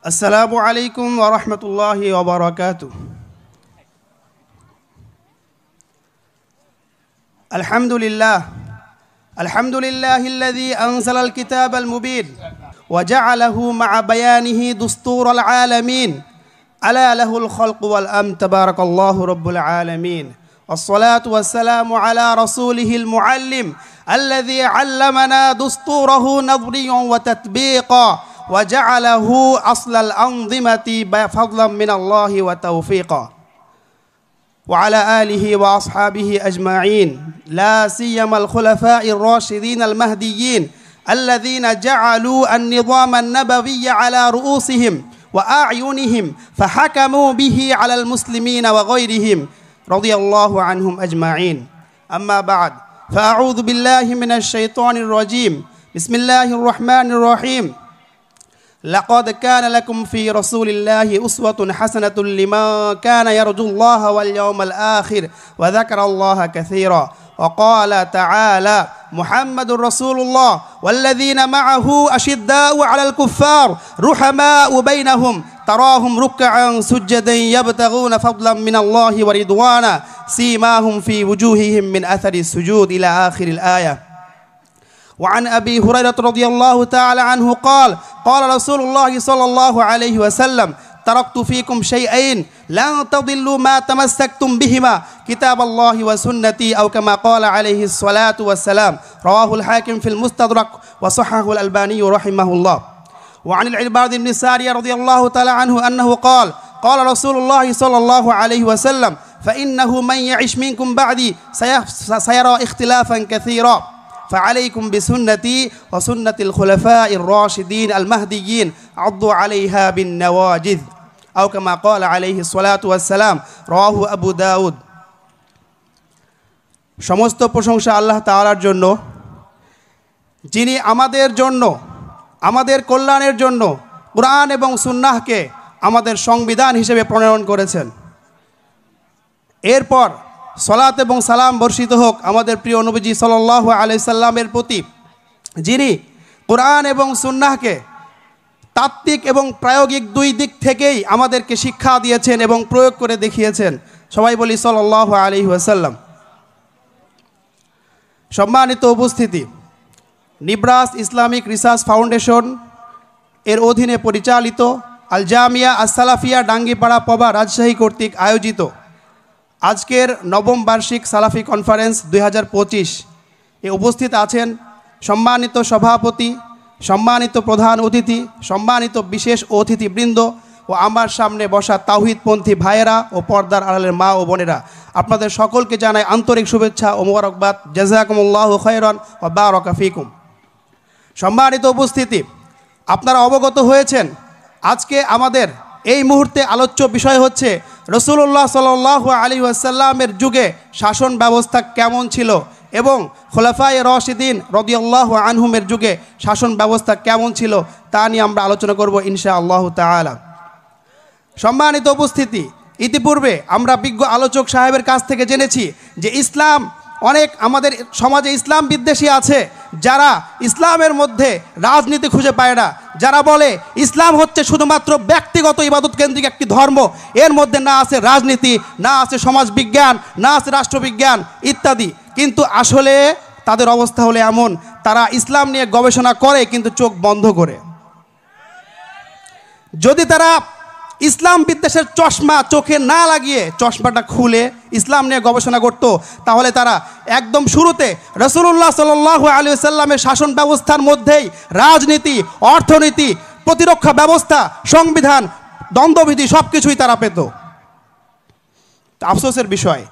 السلام عليكم ورحمة الله وبركاته. الحمد لله الذي أنزل الكتاب المبين وجعله مع بيانه دستور العالمين ألا له الخلق والأمر تبارك الله رب العالمين. والصلاة والسلام على رسوله المعلم الذي علمنا دستوره نظريا وتطبيقا وجعله أصل الأنظمة فضلا من الله وتوفيقا. وعلى آله وأصحابه أجمعين لا سيما الخلفاء الراشدين المهديين الذين جعلوا النظام النبوي على رؤوسهم وأعينهم فحكموا به على المسلمين وغيرهم رضي الله عنهم أجمعين. أما بعد فأعوذ بالله من الشيطان الرجيم. بسم الله الرحمن الرحيم. لقد كان لكم في رسول الله أسوة حسنة لمن كان يرجو الله واليوم الآخر وذكر الله كثيرا. وقال تعالى محمد رسول الله والذين معه أشداء على الكفار رحماء بينهم تراهم ركعا سجدا يبتغون فضلا من الله ورضوانا سيماهم في وجوههم من أثر السجود إلى آخر الآية. وعن أبي هريرة رضي الله تعالى عنه قال قال رسول الله صلى الله عليه وسلم تركت فيكم شيئين لن تضلوا ما تمسكتم بهما كتاب الله وسنتي أو كما قال عليه الصلاة والسلام. رواه الحاكم في المستدرك وصححه الألباني رحمه الله. وعن العرباض بن سارية رضي الله تعالى عنه أنه قال قال رسول الله صلى الله عليه وسلم فإنه من يعش منكم بعدي سيرى اختلافا كثيرا فعليكم بسنتي وسنة الخلفاء الراشدين المهديين عضوا عليها بالنواجذ أو كما قال عليه الصلاة والسلام. رواه أبو داود. সমস্ত প্রশংসা আল্লাহ তাআলার জন্য, যিনি আমাদের জন্য আমাদের কল্যাণের জন্য কুরআন এবং সুন্নাহকে আমাদের সংবিধান হিসেবে প্রণয়ন করেছেন। এরপর সালাত এবং সালাম বর্ষিত হোক আমাদের প্রিয় নবীজি সাল্লাল্লাহু আলাইহি সাল্লামের প্রতি, যিনি কুরআন এবং সুন্নাহকে তাত্ত্বিক এবং প্রায়োগিক দুই দিক থেকেই আমাদেরকে শিক্ষা দিয়েছেন এবং প্রয়োগ করে দেখিয়েছেন। সবাই বলি সাল্লাল্লাহু আলাইহি ওয়াসাল্লাম। সম্মানিত উপস্থিতি, নিব্রাস ইসলামিক রিসার্চ ফাউন্ডেশন এর অধীনে পরিচালিত আল জামিয়া আস-সালাফিয়া ডাঙ্গিপাড়া পবা রাজশাহী কর্তৃক আয়োজিত আজকের নবম বার্ষিক সালাফি কনফারেন্স 2025 এ উপস্থিত আছেন সম্মানিত সভাপতি, সম্মানিত প্রধান অতিথি, সম্মানিত বিশেষ অতিথিবৃন্দ ও আমার সামনে বসা তাওহীদপন্থী ভাইয়েরা ও পর্দার আড়ালের মা ও বোনেরা, আপনাদের সকলকে জানাই আন্তরিক শুভেচ্ছা ও মোবারকবাদ। জাযাকুমুল্লাহু খায়রান ওয়া বারাকা ফীকুম। সম্মানিত উপস্থিতি, আপনারা অবগত হয়েছেন আজকে আমাদের এই মুহূর্তে আলোচ্য বিষয় হচ্ছে রাসূলুল্লাহ সাল্লাল্লাহু আলাইহি ওয়াসাল্লামের যুগে শাসন ব্যবস্থা কেমন ছিল এবং খোলাফায়ে রাশিদিন রাদিয়াল্লাহু আনহুমের যুগে শাসন ব্যবস্থা কেমন ছিল তা নিয়ে আমরা আলোচনা করব ইনশাআল্লাহ তাআলা। সম্মানিত উপস্থিতি, ইতিপূর্বে আমরা বিজ্ঞ আলোচক সাহেবের কাছ থেকে জেনেছি যে ইসলাম অনেক আমাদের সমাজে ইসলাম বিদ্বেষী আছে, যারা ইসলামের মধ্যে রাজনীতি খুঁজে পায় না, যারা বলে ইসলাম হচ্ছে শুধুমাত্র ব্যক্তিগত ইবাদত কেন্দ্রিক একটি ধর্ম, এর মধ্যে না আছে রাজনীতি, না আছে সমাজবিজ্ঞান, না আছে রাষ্ট্রবিজ্ঞান ইত্যাদি। কিন্তু আসলে তাদের অবস্থা হলে এমন, তারা ইসলাম নিয়ে গবেষণা করে কিন্তু চোখ বন্ধ করে। যদি তারা ইসলাম বিদ্বেষের চশমা চোখে না লাগিয়ে চশমাটা খুলে ইসলাম নিয়ে গবেষণা করত, তাহলে তারা একদম শুরুতে রাসূলুল্লাহ সাল্লাল্লাহু আলাইহি ওয়াসাল্লামের শাসন ব্যবস্থার মধ্যেই রাজনীতি, অর্থনীতি, প্রতিরক্ষা ব্যবস্থা, সংবিধান, দ্বন্দ্ববিধি সব কিছুই তারা পেত। আফসোসের বিষয়,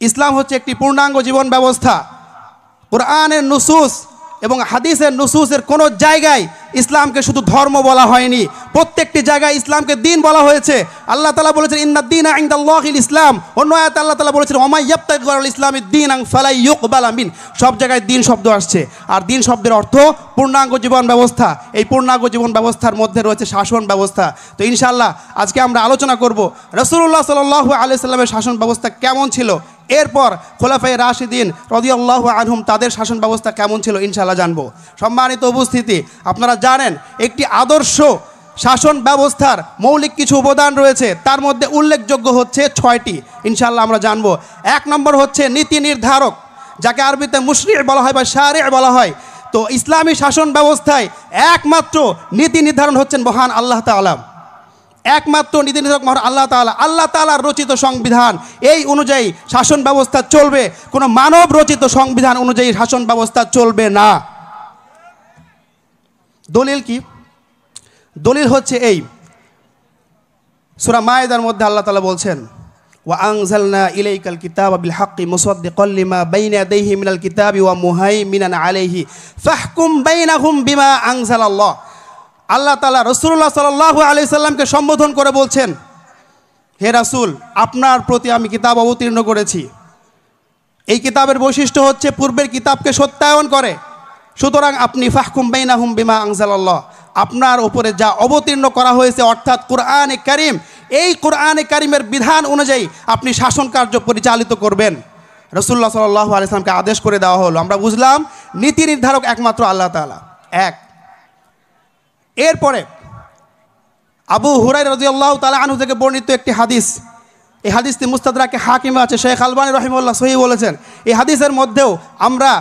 ইসলাম হচ্ছে একটি পূর্ণাঙ্গ জীবন ব্যবস্থা। কুরআনের নুসুস এবং হাদিসের নুসুসের কোনো জায়গায় ইসলামকে শুধু ধর্ম বলা হয়নি, প্রত্যেকটি জায়গায় ইসলামকে দিন বলা হয়েছে। আল্লাহ তাআলা বলেছেন ইন্নাদ-দীনা ইনদাল্লাহিল ইসলাম। অন্য আয়াতে আল্লাহ তাআলা বলেছেন ওয়া মান ইয়াবতাগি গায়রাল ইসলামি দীনান ফালা ইউকবালা মিন। সব জায়গায় দিন শব্দ আসছে, আর দিন শব্দের অর্থ পূর্ণাঙ্গ জীবন ব্যবস্থা। এই পূর্ণাঙ্গ জীবন ব্যবস্থার মধ্যে রয়েছে শাসন ব্যবস্থা। তো ইনশাআল্লাহ আজকে আমরা আলোচনা করব রাসূলুল্লাহ সাল্লাল্লাহু আলাইহি সাল্লামের শাসন ব্যবস্থা কেমন ছিল, এরপর খোলাফায়ে রাশিদিন রাদিয়াল্লাহু আনহুম তাদের শাসন ব্যবস্থা কেমন ছিল ইনশাআল্লাহ জানবো। সম্মানিত উপস্থিতি, আপনারা জানেন একটি আদর্শ শাসন ব্যবস্থার মৌলিক কিছু উপাদান রয়েছে, তার মধ্যে উল্লেখযোগ্য হচ্ছে 6টি, ইনশাআল্লাহ আমরা জানব। 1 নম্বর হচ্ছে নীতি নির্ধারক, যাকে আরবিতে মুশরি' বলা হয় বা শারি' বলা হয়। তো ইসলামী শাসন ব্যবস্থায় একমাত্র নীতি নির্ধারণ হচ্ছেন মহান আল্লাহ তাআলা। একমাত্র নীতি নির্ধারক মহান আল্লাহ তাআলা। আল্লাহ তাআলার রচিত সংবিধান, এই অনুযায়ী শাসন ব্যবস্থা চলবে, কোনো মানব রচিত সংবিধান অনুযায়ী শাসন ব্যবস্থা চলবে না। দলিল কি? দলিল হচ্ছে এই, সূরা মায়েদার মধ্যে আল্লাহ তাআলা বলছেন, ওয়া আনজালনা ইলাইকাল কিতাবা বিল হাক্কি মুসাদ্দিকাল লিমা বাইনা ইয়াদাইহি মিনাল কিতাবি ওয়া মুহাইমিনান আলাইহি ফাহকুম বাইনাহুম বিমা আনজালাল্লাহ। আল্লাহ তাআলা রাসূলুল্লাহ সাল্লাল্লাহু আলাইহি সাল্লামকে সম্বোধন করে বলছেন, হে রাসূল, আপনার প্রতি আমি কিতাব অবতীর্ণ করেছি। এই কিতাবের বৈশিষ্ট্য হচ্ছে পূর্বের কিতাবকে সত্যায়ন করে। সুতরাং আপনি ফাহকুম বাইনাহুম বিমা আনজালাল্লাহ, আপনার উপরে যা অবতীর্ণ করা হয়েছে অর্থাৎ কুরআনে কারীম, এই কুরআনে কারীমের বিধান অনুযায়ী আপনি শাসন কার্য পরিচালিত করবেন। রাসূলুল্লাহ সাল্লাল্লাহু আলাইহি সাল্লামকে আদেশ করে দেওয়া হলো। আমরা বুঝলাম নীতি নির্ধারক একমাত্র আল্লাহ তাআলা। এক। এরপরে আবু হুরায়রা রাদিয়াল্লাহু তাআলা আনহু থেকে বর্ণিত একটি হাদিস, এই হাদিসটি মুস্তাদরাকে হাকিমে আছে, শেখ আলবানী রাহিমাহুল্লাহ সহিহ বলেছেন। এই হাদিসের মধ্যেও আমরা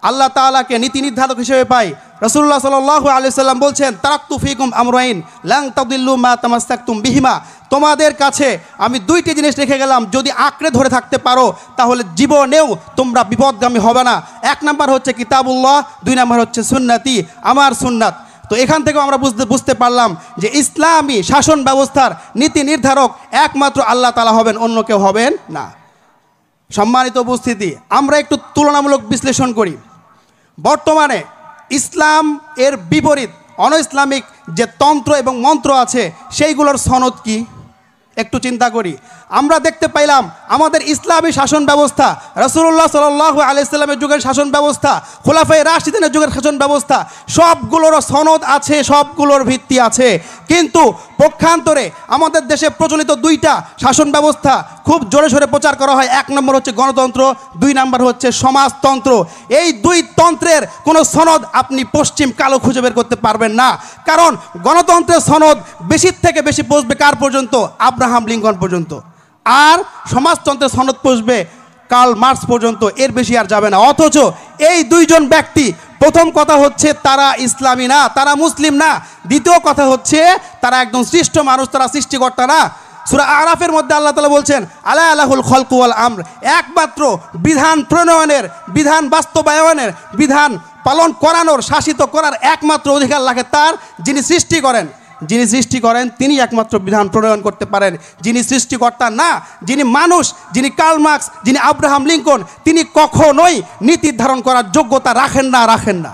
আল্লাহ তাআলাকে নীতি নির্ধারক হিসেবে পাই। রাসূলুল্লাহ সাল্লাল্লাহু আলাইহি সাল্লাম বলছেন, তারাকতু ফিকুম আমরাইন লাং তাদিল্লু মা তামাসসাকতুম বিহিমা, তোমাদের কাছে আমি 2টি জিনিস রেখে গেলাম, যদি আঁকড়ে ধরে থাকতে পারো তাহলে জীবনেও তোমরা বিপদগামী হবে না। 1 নাম্বার হচ্ছে কিতাবুল্লাহ, 2 নাম্বার হচ্ছে সুন্নতি, আমার সুন্নাত। তো এখান থেকেও আমরা বুঝতে পারলাম যে ইসলামী শাসন ব্যবস্থার নীতি নির্ধারক একমাত্র আল্লাহ তাআলা হবেন, অন্য কেউ হবেন না। সম্মানিত উপস্থিতি, আমরা একটু তুলনামূলক বিশ্লেষণ করি। বর্তমানে ইসলাম এর বিপরীত অন ইসলামিক যে তন্ত্র এবং মন্ত্র আছে সেইগুলোর সনদ কি একটু চিন্তা করি। আমরা দেখতে পাইলাম আমাদের ইসলামী শাসন ব্যবস্থা, রাসূলুল্লাহ সাল্লাল্লাহু আলাইহি সাল্লামের যুগের শাসন ব্যবস্থা, খোলাফায়ে রাশিদিনের যুগের শাসন ব্যবস্থা, সবগুলোর সনদ আছে, সবগুলোর ভিত্তি আছে। কিন্তু পক্ষান্তরে আমাদের দেশে প্রচলিত 2টা শাসন ব্যবস্থা খুব জোরে সোরে প্রচার করা হয়। 1 নম্বর হচ্ছে গণতন্ত্র, 2 নম্বর হচ্ছে সমাজতন্ত্র। এই 2 তন্ত্রের কোনো সনদ আপনি পশ্চিম কালো খুঁজে বের করতে পারবেন না। কারণ গণতন্ত্রের সনদ বেশির থেকে বেশি পৌঁছবে কার পর্যন্ত? আব্রাহাম লিঙ্কন পর্যন্ত। আর সমাজতন্ত্রের সনদ পৌঁছবে কার্ল মার্কস পর্যন্ত, এর বেশি আর যাবে না। অথচ এই 2 জন ব্যক্তি, প্রথম কথা হচ্ছে তারা ইসলামী না, তারা মুসলিম না। দ্বিতীয় কথা হচ্ছে তারা একদম সৃষ্ট মানুষ, তারা সৃষ্টিকর্তা না। সূরা আরাফের মধ্যে আল্লাহ তাআলা বলছেন, আলা লাহুল খালকু ওয়াল আমর, একমাত্র বিধান প্রণয়নের, বিধান বাস্তবায়নের, বিধান পালন করানোর, শাসিত করার একমাত্র অধিকার লাগে তার, যিনি সৃষ্টি করেন। যিনি সৃষ্টি করেন তিনি একমাত্র বিধান প্রণয়ন করতে পারেন। যিনি সৃষ্টিকর্তা না, যিনি মানুষ, যিনি কার্ল মার্কস, যিনি আব্রাহাম লিঙ্কন, তিনি কখনোই নীতি ধারণ করার যোগ্যতা রাখেন না।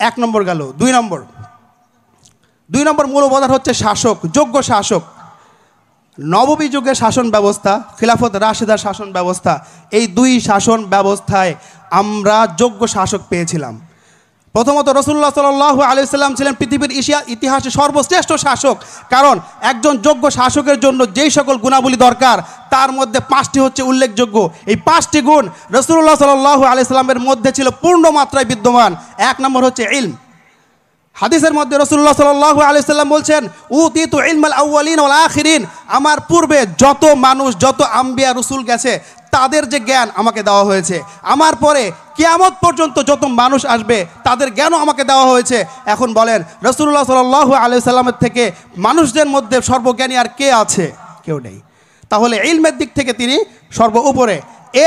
1 নম্বর গেল। 2 নম্বর মূল উপাদান হচ্ছে শাসক, যোগ্য শাসক। নববী যুগের শাসন ব্যবস্থা, খিলাফত রাশিদার শাসন ব্যবস্থা, এই 2 শাসন ব্যবস্থায় আমরা যোগ্য শাসক পেয়েছিলাম। প্রথমত রাসূলুল্লাহ সাল্লাল্লাহু আলাইহি সাল্লাম ছিলেন পৃথিবীর ইতিহাসে সর্বশ্রেষ্ঠ শাসক। কারণ একজন যোগ্য শাসকের জন্য যেই সকল গুণাবলী দরকার তার মধ্যে 5টি হচ্ছে উল্লেখযোগ্য। এই 5টি গুণ রাসূলুল্লাহ সাল্লাল্লাহু আলাইহি সাল্লামের মধ্যে ছিল পূর্ণ মাত্রায় বিদ্যমান। 1 নম্বর হচ্ছে ইলম। হাদিসের মধ্যে রাসূলুল্লাহ সাল্লাল্লাহু আলাইহি সাল্লাম বলছেন, উতিতু ইলমাল আউয়ালিন ওয়াল আখিরিন, আমার পূর্বে যত মানুষ, যত আম্বিয়া রাসূল গেছে তাদের যে জ্ঞান আমাকে দেওয়া হয়েছে, আমার পরে কিয়ামত পর্যন্ত যত মানুষ আসবে তাদের জ্ঞানও আমাকে দেওয়া হয়েছে। এখন বলেন, রাসূলুল্লাহ সাল্লাল্লাহু আলাইহি সাল্লামের থেকে মানুষদের মধ্যে সর্বজ্ঞানী আর কে আছে? কেউ নেই। তাহলে ইলমের দিক থেকে তিনি সর্ব উপরে।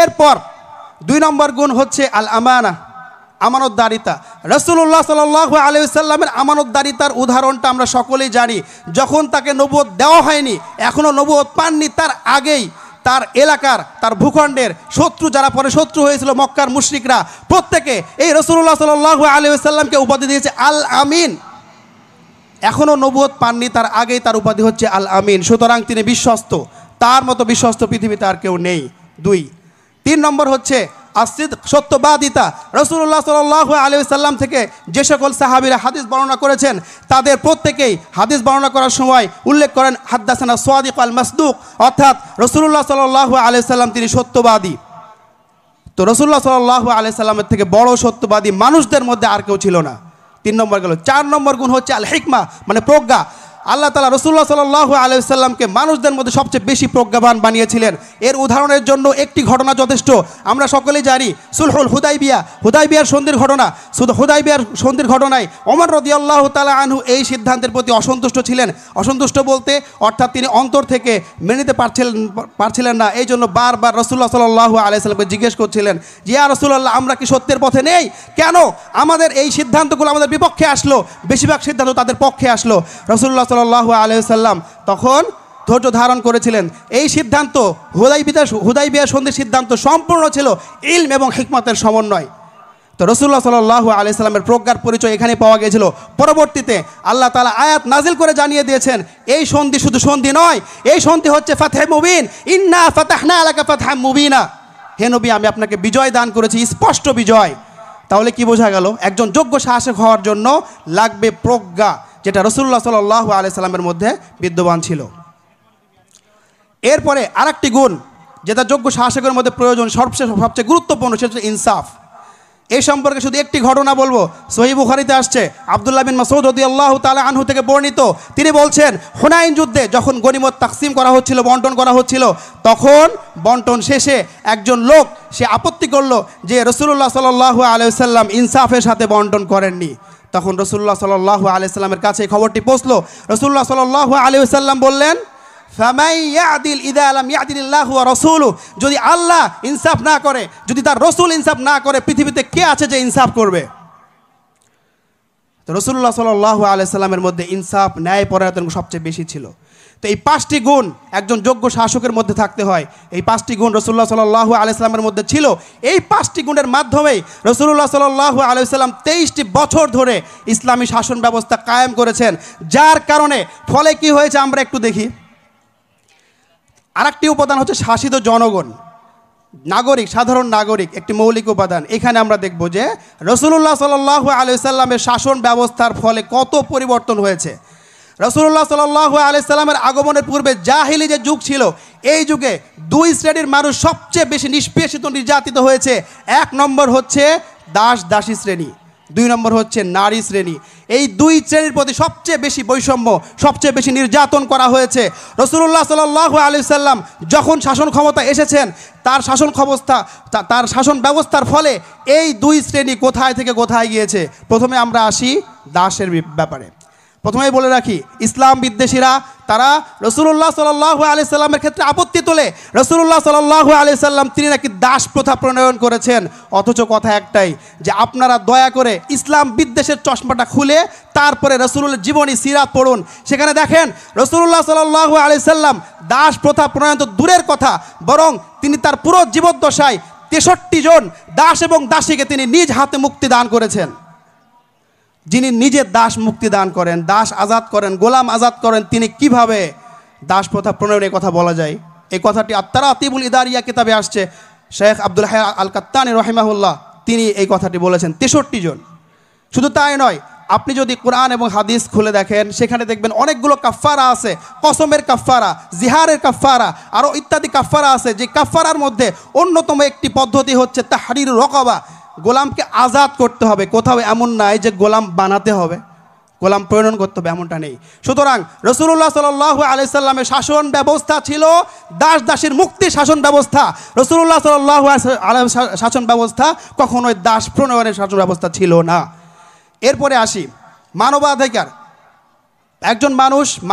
এরপর 2 নম্বর গুণ হচ্ছে আল আমানা, আমানতদারিতা। রাসূলুল্লাহ সাল্লাল্লাহু আলাইহি সাল্লামের আমানতদারিতার উদাহরণটা আমরা সকলেই জানি। যখন তাকে নবুয়ত দেওয়া হয়নি, এখনও নবুয়ত পাননি, তার আগেই তার এলাকার, তার ভূখণ্ডের শত্রু, যারা পরে শত্রু হয়েছিল মক্কার মুশরিকরা, প্রত্যেকে এই রাসূলুল্লাহ সাল্লাল্লাহু আলাইহি সাল্লামকে উপাধি দিয়েছে আল আমিন। এখনও নবুয়ত পাননি, তার আগেই তার উপাধি হচ্ছে আল আমিন। সুতরাং তিনি বিশ্বস্ত, তার মতো বিশ্বস্ত পৃথিবীতে আর কেউ নেই। 3 নম্বর হচ্ছে আসিদক, সত্যবাদিতা। রাসূলুল্লাহ সাল্লাল্লাহু আলাইহি সাল্লাম থেকে যে সকল সাহাবীরা হাদিস বর্ণনা করেছেন তাদের প্রত্যেকেই হাদিস বর্ণনা করার সময় উল্লেখ করেন হাদ্দাসানা সাদিক আল মাসদুক, অর্থাৎ রাসূলুল্লাহ সাল্লাল্লাহু আলাইহি সাল্লাম তিনি সত্যবাদী। তো রাসূলুল্লাহ সাল্লাল্লাহু আলাইহি সাল্লামের থেকে বড় সত্যবাদী মানুষদের মধ্যে আর কেউ ছিল না। 3 নম্বর গেল। 4 নম্বর গুণ হচ্ছে আল হিকমা, মানে প্রজ্ঞা। আল্লাহ তাআলা রাসূলুল্লাহ সাল্লাল্লাহু আলাইহি ওয়াসাল্লামকে মানুষদের মধ্যে সবচেয়ে বেশি প্রজ্ঞাবান বানিয়েছিলেন। এর উদাহরণের জন্য একটি ঘটনা যথেষ্ট। আমরা সকলেই জানি সুলহুল হুদাইবিয়ার সন্ধির ঘটনা। হুদাইবিয়ার সন্ধির ঘটনায় ওমর রাদিয়াল্লাহু তাআলা আনহু এই সিদ্ধান্তের প্রতি অসন্তুষ্ট ছিলেন। অসন্তুষ্ট বলতে অর্থাৎ তিনি অন্তর থেকে মেনে নিতে পারছিলেন না। এই জন্য বারবার রাসূলুল্লাহ সাল্লাল্লাহু আলাইহি ওয়াসাল্লামকে জিজ্ঞেস করছিলেন যে ইয়া রাসূলুল্লাহ, আমরা কি সত্যের পথে নেই? কেন আমাদের এই সিদ্ধান্তগুলো আমাদের বিপক্ষে আসলো? বেশিরভাগ সিদ্ধান্ত তাদের পক্ষে আসলো। রাসূলুল্লাহ সাল্লাল্লাহু আলাইহি ওয়াসাল্লাম তখন ধৈর্য ধারণ করেছিলেন। এই সিদ্ধান্ত হুদাইবিয়া সন্ধির সিদ্ধান্ত সম্পূর্ণ ছিল ইলম এবং হিকমতের সমন্বয়। তো রাসূলুল্লাহ সাল্লাল্লাহু আলাইহি ওয়াসাল্লামের প্রজ্ঞার পরিচয় এখানে পাওয়া গিয়েছিল। পরবর্তীতে আল্লাহ তাআলা আয়াত নাজিল করে জানিয়ে দিয়েছেন এই সন্ধি শুধু সন্ধি নয়, এই সন্ধি হচ্ছে ফাতহে মুবিন, ইন্না ফাতাহনা লাকা ফাতহাম মুবিনা। হে নবী, আমি আপনাকে বিজয় দান করেছি, স্পষ্ট বিজয়। তাহলে কি বোঝা গেল? একজন যোগ্য শাসক হওয়ার জন্য লাগবে প্রজ্ঞা, যেটা রাসূলুল্লাহ সাল্লাল্লাহু আলাইহি সাল্লামের মধ্যে বিদ্যমান ছিল। এরপরে আরেকটি গুণ যেটা যোগ্য শাসকের মধ্যে প্রয়োজন, সবচেয়ে গুরুত্বপূর্ণ, সেটা হচ্ছে ইনসাফ। এই সম্পর্কে শুধু একটি ঘটনা বলবো। সহিহ বুখারীতে আসছে, আব্দুল্লাহ বিন মাসউদ রাদিয়াল্লাহু তাআলা আনহু থেকে বর্ণিত। তিনি বলছেন, হুনাইন যুদ্ধে যখন গনিমত তাকসিম করা হচ্ছিল, বন্টন করা হচ্ছিল, তখন বন্টন শেষে একজন লোক সে আপত্তি করলো যে রাসূলুল্লাহ সাল্লাল্লাহু আলাইহি ওয়াসাল্লাম ইনসাফের সাথে বন্টন করেননি। তখন রাসূলুল্লাহ সাল্লাল্লাহু আলাইহি ওয়াসাল্লামের কাছে খবরটি পৌঁছলো। রাসূলুল্লাহ সাল্লাল্লাহু আলাইহি ওয়াসাল্লাম বললেন, ফামাই ইয়াদিল ইযা লাম ইয়াদিলিল্লাহু ওয়া রাসূলুহু, যদি আল্লাহ ইনসাফ না করে, যদি তার রাসূল ইনসাফ না করে, পৃথিবীতে কে আছে যে ইনসাফ করবে? তো রাসূলুল্লাহ সাল্লাল্লাহু আলাইহি সাল্লামের মধ্যে ইনসাফ, ন্যায়পরায়ণতা সবচেয়ে বেশি ছিল। তো এই 5টি গুণ একজন যোগ্য শাসকের মধ্যে থাকতে হয়। এই 5টি গুণ রাসূলুল্লাহ সাল্লাল্লাহু আলাইহি সাল্লামের মধ্যে ছিল। এই 5টি গুণের মাধ্যমেই রাসূলুল্লাহ সাল্লাল্লাহু আলাইহি সাল্লাম 23টি বছর ধরে ইসলামী শাসন ব্যবস্থা কায়েম করেছেন। যার কারণে ফলে কি হয়েছে আমরা একটু দেখি। আরেকটি উপাদান হচ্ছে শাসিত জনগণ, নাগরিক, সাধারণ নাগরিক, একটি মৌলিক উপাদান। এখানে আমরা দেখব যে রাসূলুল্লাহ সাল্লাল্লাহু আলাইহি সাল্লামের শাসন ব্যবস্থার ফলে কত পরিবর্তন হয়েছে। রাসূলুল্লাহ সাল্লাল্লাহু আলাইহি সাল্লামের আগমনের পূর্বে জাহিলি যে যুগ ছিল, এই যুগে 2 শ্রেণীর মানুষ সবচেয়ে বেশি নিষ্পেষিত, নির্যাতিত হয়েছে। 1 নম্বর হচ্ছে দাসী শ্রেণী, 2 নম্বর হচ্ছে নারী শ্রেণী। এই 2 শ্রেণীর প্রতি সবচেয়ে বেশি বৈষম্য, সবচেয়ে বেশি নির্যাতন করা হয়েছে। রাসূলুল্লাহ সাল্লাল্লাহু আলাইহি সাল্লাম যখন শাসন ক্ষমতা এসেছেন, তার শাসন ব্যবস্থার ফলে এই 2 শ্রেণী কোথায় থেকে কোথায় গিয়েছে। প্রথমে আমরা আসি দাসের ব্যাপারে। প্রথমেই বলে রাখি, ইসলাম বিদ্বেষীরা তারা রাসূলুল্লাহ সাল্লাল্লাহু আলাইহি সাল্লামের ক্ষেত্রে আপত্তি তোলে। রাসূলুল্লাহ সাল্লাল্লাহু আলাইহি সাল্লাম তিনি নাকি দাস প্রথা প্রণয়ন করেছেন। অথচ কথা একটাই যে আপনারা দয়া করে ইসলাম বিদ্বেষের চশমাটা খুলে তারপরে রাসূলুল্লাহর জীবনী সিরাত পড়ুন। সেখানে দেখেন রাসূলুল্লাহ সাল্লাল্লাহু আলাইহি সাল্লাম দাস প্রথা প্রণয়ন তো দূরের কথা, বরং তিনি তার পুরো জীবদ্দশায় 63 জন দাস এবং দাসীকে তিনি নিজ হাতে মুক্তি দান করেছেন। যিনি নিজের দাস মুক্তি দান করেন, দাস আজাদ করেন, গোলাম আজাদ করেন, তিনি কিভাবে দাস প্রথা প্রণয়নের কথা বলা যায়? এই কথাটি আত-তারাতিবুল ইদারিয়া কিতাবে আসছে। শেখ আব্দুল হাই আল কাত্তানি রাহিমাহুল্লাহ তিনি এই কথাটি বলেছেন, 63 জন। শুধু তাই নয়, আপনি যদি কোরআন এবং হাদিস খুলে দেখেন, সেখানে দেখবেন অনেকগুলো কাফফারা আছে। কসমের কাফফারা, জিহারের কাফফারা, আরও ইত্যাদি কাফফারা আছে। যে কাফফারার মধ্যে অন্যতম একটি পদ্ধতি হচ্ছে তাহরিরুর রাকাবা, গোলামকে আজাদ করতে হবে। কোথাও এমন নাই যে গোলাম বানাতে হবে, গোলাম প্রণয়ন করতে হবে, এমনটা নেই। সুতরাং রাসূলুল্লাহ সাল্লাল্লাহু আলাইহি সাল্লামের শাসন ব্যবস্থা ছিল দাস দাসীর মুক্তি শাসন ব্যবস্থা। রাসূলুল্লাহ সাল্লাল্লাহু আলাইহি শাসন ব্যবস্থা কখনোই দাস প্রণয়নের শাসন ব্যবস্থা ছিল না। এরপরে আসি মানবাধিকার। একজন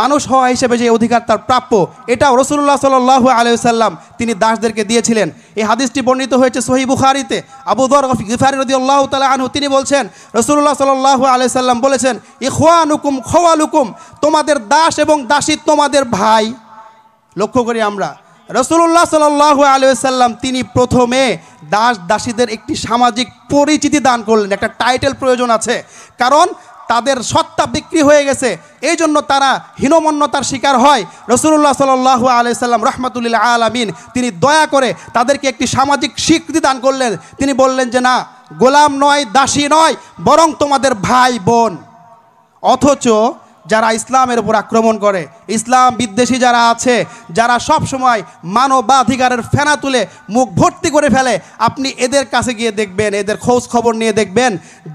মানুষ হওয়া হিসেবে যে অধিকার তার প্রাপ্য, এটাও রাসূলুল্লাহ সাল্লাল্লাহু আলাইহি সাল্লাম তিনি দাসদেরকে দিয়েছিলেন। এই হাদিসটি বর্ণিত হয়েছে সহিহ বুখারীতে। আবু যর গিফারী রাদিয়াল্লাহু তাআলা আনহু তিনি বলছেন, রাসূলুল্লাহ সাল্লাল্লাহু আলাইহি সাল্লাম বলেছেন, ইখওয়ানুকুম খাওয়ালুকুম, তোমাদের দাস এবং দাসী তোমাদের ভাই। লক্ষ্য করি আমরা, রাসূলুল্লাহ সাল্লাল্লাহু আলাইহি সাল্লাম তিনি প্রথমে দাস দাসীদের একটি সামাজিক পরিচিতি দান করলেন। একটা টাইটেল প্রয়োজন আছে, কারণ তাদের সত্তা বিক্রি হয়ে গেছে, এই জন্য তারা হীনমন্যতার শিকার হয়। রাসূলুল্লাহ সাল্লাল্লাহু আলাইহি সাল্লাম রাহমাতুল আলামিন তিনি দয়া করে তাদেরকে একটি সামাজিক স্বীকৃতি দান করলেন। তিনি বললেন যে না, গোলাম নয়, দাসী নয়, বরং তোমাদের ভাই বোন। অথচ যারা ইসলামের উপর আক্রমণ করে, ইসলাম বিদ্বেষী যারা আছে, যারা সব সময় মানবাধিকারের ফেনা তুলে মুখ ভর্তি করে ফেলে, আপনি এদের কাছে গিয়ে দেখবেন, এদের খোঁজ খবর নিয়ে দেখবেন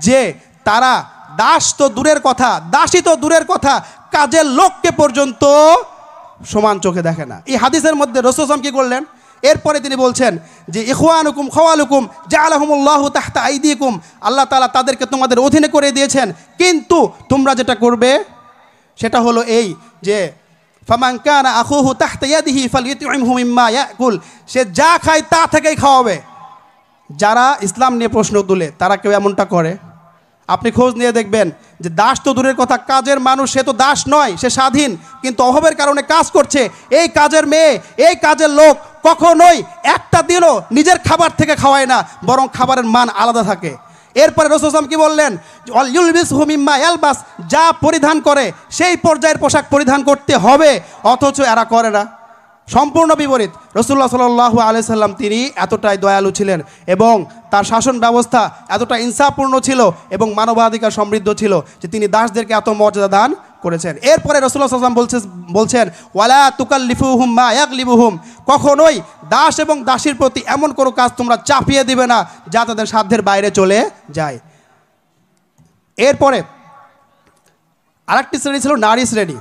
যে তারা দাস তো দূরের কথা, দাসী তো দূরের কথা, কাজের লোককে পর্যন্ত সমান চোখে দেখে না। এই হাদিসের মধ্যে রাসূল সাল্লাল্লাহু আলাইহি ওয়াসাল্লাম কি করলেন? এরপরে তিনি বলছেন যে ইখওয়ানুকুম খাওয়ালুকুম জাআলাহুমুল্লাহু তাহতা আইদিকুম, আল্লাহ তাআলা তাদেরকে তোমাদের অধীনে করে দিয়েছেন, কিন্তু তোমরা যেটা করবে সেটা হলো এই যে ফামান কানা আখুহু তাহতা ইয়াদিহি ফালইউতইমহু মিম্মা ইয়াকুল, সে যা খায় তা থেকেই খাওয়াবে। যারা ইসলাম নিয়ে প্রশ্ন তুলে তারা কেউ এমনটা করে? আপনি খোঁজ নিয়ে দেখবেন যে দাস তো দূরের কথা, কাজের মানুষ, সে তো দাস নয়, সে স্বাধীন, কিন্তু অভাবের কারণে কাজ করছে। এই কাজের মেয়ে, এই কাজের লোক কখনোই একটা দিনও নিজের খাবার থেকে খাওয়ায় না, বরং খাবারের মান আলাদা থাকে। এরপরে রাসূল সাল্লাল্লাহু আলাইহি ওয়াসাল্লাম কি বললেন? ইউলবিসহু মিম্মা ইয়ালবাস, যা পরিধান করে সেই পর্যায়ের পোশাক পরিধান করতে হবে, অথচ এরা করে না। সম্পূর্ণ বিপরীত। রাসূলুল্লাহ সাল্লাল্লাহু আলাইহি সাল্লাম তিনি এতটাই দয়ালু ছিলেন এবং তার শাসন ব্যবস্থা এতটা ইনসাফপূর্ণ ছিল এবং মানবাধিকার সমৃদ্ধ ছিল যে তিনি দাসদেরকে এত মর্যাদা দান করেছেন। এরপরে রাসূলুল্লাহ সাল্লাল্লাহু আলাইহি ওয়াসাল্লাম বলছেন ওয়ালা তুকাল্লিফুহুম মা ইয়াগলিবুহুম, কখনোই দাস এবং দাসীর প্রতি এমন কোনো কাজ তোমরা চাপিয়ে দিবে না যা তাদের সাধ্যের বাইরে চলে যায়। এরপরে আরেকটি শ্রেণী ছিল নারী শ্রেণী।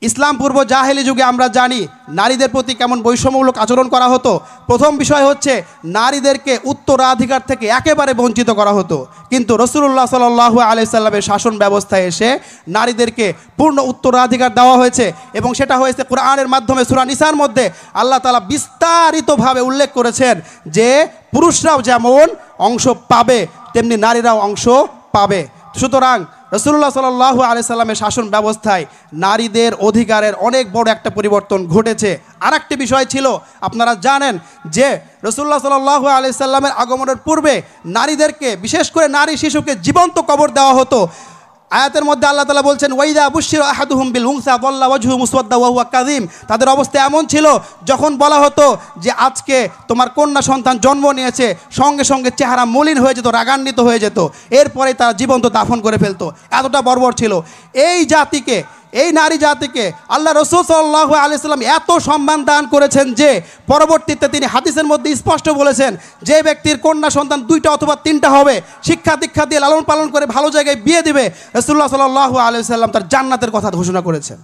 ইসলাম পূর্ব জাহেলি যুগে আমরা জানি নারীদের প্রতি কেমন বৈষম্যমূলক আচরণ করা হতো। প্রথম বিষয় হচ্ছে নারীদেরকে উত্তরাধিকার থেকে একেবারে বঞ্চিত করা হতো, কিন্তু রাসূলুল্লাহ সাল্লাল্লাহু আলাইহি সাল্লামের শাসন ব্যবস্থায় এসে নারীদেরকে পূর্ণ উত্তরাধিকার দেওয়া হয়েছে এবং সেটা হয়েছে কোরআনের মাধ্যমে। সূরা নিসার মধ্যে আল্লাহ তাআলা বিস্তারিতভাবে উল্লেখ করেছেন যে পুরুষরাও যেমন অংশ পাবে তেমনি নারীরাও অংশ পাবে। সুতরাং রাসূলুল্লাহ সাল্লাল্লাহু আলাইহি সাল্লামের শাসন ব্যবস্থায় নারীদের অধিকারের অনেক বড় একটা পরিবর্তন ঘটেছে। আরেকটি বিষয় ছিল, আপনারা জানেন যে রাসূলুল্লাহ সাল্লাল্লাহু আলাইহি সাল্লামের আগমনের পূর্বে নারীদেরকে, বিশেষ করে নারী শিশুকে জীবন্ত কবর দেওয়া হতো। আয়াতের মধ্যে আল্লাহ তাআলা বলছেন ওয়াইদা বুশিরা আহাদুহুম বিল উনসা যাল্লা ওয়াজহুহু মুসওয়াদ্দা ওয়া হুয়া কাযীম, তাদের অবস্থা এমন ছিল যখন বলা হতো যে আজকে তোমার কন্যা সন্তান জন্ম নিয়েছে, সঙ্গে সঙ্গে চেহারা মলিন হয়ে যেত, রাগান্বিত হয়ে যেত, এরপরে তারা জীবন্ত দাফন করে ফেলতো। এতটা বর্বর ছিল এই জাতিকে, এই নারী জাতিকে আল্লাহ রাসূল সাল্লাল্লাহু আলাইহি সাল্লাম এত সম্মান দান করেছেন যে পরবর্তীতে তিনি হাদিসের মধ্যে স্পষ্ট বলেছেন যে ব্যক্তির কন্যা সন্তান 2টা অথবা 3টা হবে, শিক্ষা দীক্ষা দিয়ে লালন পালন করে ভালো জায়গায় বিয়ে দিবে, রাসূলুল্লাহ সাল্লাল্লাহু আলাইহি সাল্লাম তার জান্নাতের কথা ঘোষণা করেছেন।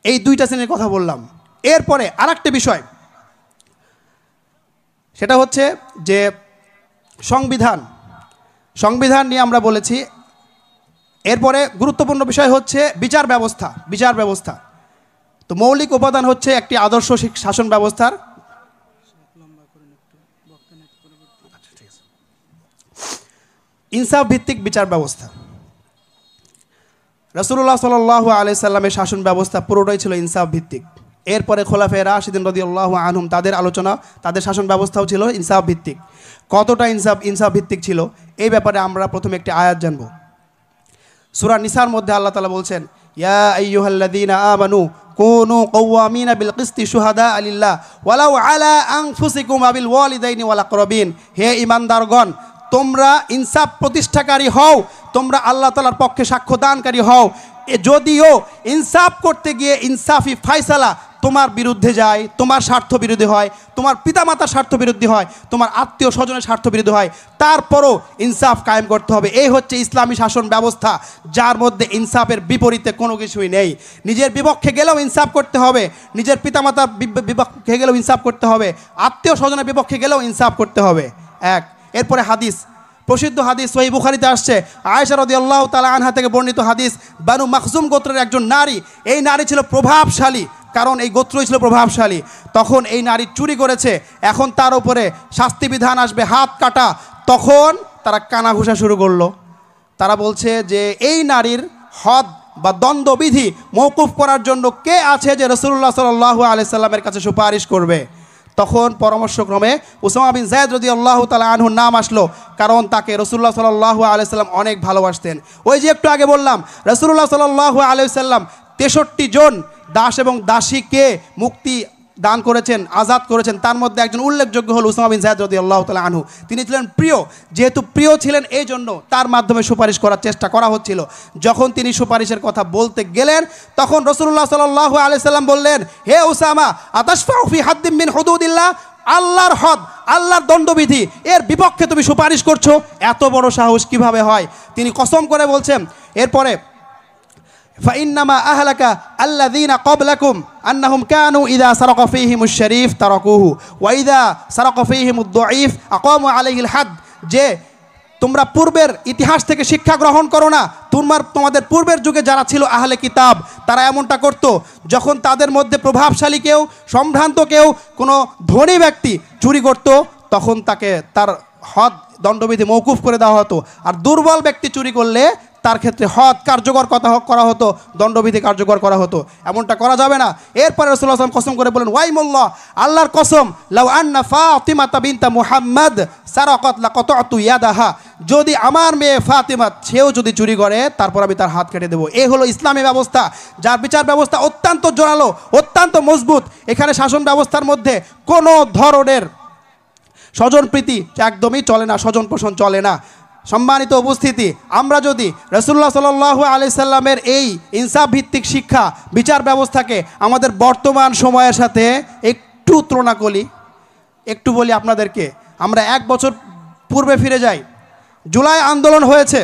এই 2টা শ্রেণীর কথা বললাম। এরপরে আরেকটা বিষয়, সেটা হচ্ছে যে সংবিধান নিয়ে আমরা বলেছি। এরপরে গুরুত্বপূর্ণ বিষয় হচ্ছে বিচার ব্যবস্থা। তো মৌলিক উপাদান হচ্ছে একটি আদর্শ শাসন ব্যবস্থার ইনসাফ ভিত্তিক বিচার ব্যবস্থা। রাসূলুল্লাহ সাল্লাল্লাহু আলাইহি সাল্লামের শাসন ব্যবস্থা পুরোটাই ছিল ইনসাফ ভিত্তিক। এরপরে খোলাফায়ে রাশিদিন রাদিয়াল্লাহু আনহুম তাদের আলোচনা, তাদের শাসন ব্যবস্থাও ছিল ইনসাফ ভিত্তিক। কতটা ইনসাফ ভিত্তিক ছিল এই ব্যাপারে আমরা প্রথমে একটি আয়াত জানব। সূরা নিসার মধ্যে আল্লাহ তাআলা বলছেন ইয়া আইয়ুহাল্লাযীনা আমানু কুনু কওয়ামিনা বিল কিসতি শুহাদা লিল্লাহ ওয়ালাউ আলা আনফুসিকুম আবিল ওয়ালিদাইনি ওয়াল আকরাবিন, হে ঈমানদারগণ তোমরা ইনসাফ প্রতিষ্ঠাকারী হও, তোমরা আল্লাহ তাআলার পক্ষে সাক্ষ্যদানকারী হও। যদিও ইনসাফ করতে গিয়ে ইনসাফি ফায়সালা তোমার বিরুদ্ধে যায়, তোমার স্বার্থ বিরোধী হয়, তোমার পিতামাতার স্বার্থ বিরোধী হয়, তোমার আত্মীয় স্বজনের স্বার্থ বিরোধী হয়, তারপরও ইনসাফ কায়েম করতে হবে। এই হচ্ছে ইসলামী শাসন ব্যবস্থা, যার মধ্যে ইনসাফের বিপরীতে কোনো কিছুই নেই। নিজের বিপক্ষে গেলেও ইনসাফ করতে হবে, নিজের পিতামাতার বিপক্ষে গেলেও ইনসাফ করতে হবে, আত্মীয় স্বজনের বিপক্ষে গেলেও ইনসাফ করতে হবে। এরপরে হাদিস, প্রসিদ্ধ হাদিস সহিহ বুখারীতে আসছে, আয়েশা রাদিয়াল্লাহু তাআলা আনহা থেকে বর্ণিত হাদিস, বানু মাখজুম গোত্রের একজন নারী, এই নারী ছিল প্রভাবশালী, কারণ এই গোত্রই ছিল প্রভাবশালী। তখন এই নারী চুরি করেছে, এখন তার উপরে শাস্তি বিধান আসবে, হাত কাটা। তখন তারা কানা ঘুষা শুরু করলো। তারা বলছে যে এই নারীর হদ বা দ্বন্দ্ববিধি মওকুফ করার জন্য কে আছে যে রাসূলুল্লাহ সাল্লাল্লাহু আলাইহি সাল্লামের কাছে সুপারিশ করবে। তখন পরামর্শক্রমে উসামা বিন যায়েদ রাদিয়াল্লাহু তাআলা আনহুর নাম আসলো, কারণ তাকে রাসূলুল্লাহ সাল্লাল্লাহু আলাইহি সাল্লাম অনেক ভালোবাসতেন। ওই যে একটু আগে বললাম রাসূলুল্লাহ সাল্লাল্লাহু আলাইহি সাল্লাম 63 জন দাস এবং দাসীকে মুক্তি দান করেছেন, আজাদ করেছেন। তার মধ্যে একজন উল্লেখযোগ্য হল উসামা বিন যায়েদ রাদিয়াল্লাহু তাআলা আনহু। তিনি ছিলেন প্রিয়, যেহেতু প্রিয় ছিলেন এই জন্য তার মাধ্যমে সুপারিশ করার চেষ্টা করা হচ্ছিল। যখন তিনি সুপারিশের কথা বলতে গেলেন তখন রাসূলুল্লাহ সাল্লাল্লাহু আলাইহি সাল্লাম বললেন, হে উসামা আতাশফাউ ফি হাদ্দিন মিন হুদুদিল্লাহ, আল্লাহর হদ, আল্লাহর দণ্ডবিধি, এর বিপক্ষে তুমি সুপারিশ করছো, এত বড় সাহস কিভাবে হয়? তিনি কসম করে বলছেন এরপরে, ফাইন্নামা আহলাকা আল্লাযীনা ক্বাবলাকুম আন্নাহুম কানু ইযা সারাকা ফীহিমুশ শরীফ তারাকুহু ওয়া ইযা সারাকা ফীহিমুদ দুঈফ আকামু আলাইহিল হাদ। যে তোমরা পূর্বের ইতিহাস থেকে শিক্ষা গ্রহণ করো না? তোমাদের পূর্বের যুগে যারা ছিল আহলে কিতাব, তারা এমনটা করত, যখন তাদের মধ্যে প্রভাবশালী কেউ, সম্ভ্রান্ত কেউ, কোনো ধনী ব্যক্তি চুরি করত, তখন তাকে তার হদ দণ্ডবিধি মওকুফ করে দেওয়া হতো। আর দুর্বল ব্যক্তি চুরি করলে তার ক্ষেত্রে হদ কার্যকর করা হতো, দণ্ডবিধি কার্যকর করা হতো। এমনটা করা যাবে না। এরপরে রাসূলুল্লাহ সাল্লাল্লাহু আলাইহি ওয়াসাল্লাম কসম করে বলেন, ওয়াইমুল্লাহ, আল্লাহর কসম, লাউ আন্না ফাতিমাতা বিনতা মুহাম্মদ সারাকাত লাকাতাতু ইয়াদাহা, যদি আমার মেয়ে ফাতিমা সেও যদি চুরি করে, তারপর আমি তার হাত কেটে দেবো। এই হলো ইসলামী ব্যবস্থা, যার বিচার ব্যবস্থা অত্যন্ত জোরালো, অত্যন্ত মজবুত। এখানে শাসন ব্যবস্থার মধ্যে কোনো ধরনের স্বজনপ্রীতি একদমই চলে না, স্বজন পোষণ চলে না। সম্মানিত উপস্থিতি, আমরা যদি রাসূলুল্লাহ সাল্লাল্লাহু আলাইহি সাল্লামের এই ইনসাফ ভিত্তিক শিক্ষা বিচার ব্যবস্থাকে আমাদের বর্তমান সময়ের সাথে একটু তুলনা করি, একটু বলি আপনাদেরকে, আমরা 1 বছর পূর্বে ফিরে যাই। জুলাই আন্দোলন হয়েছে,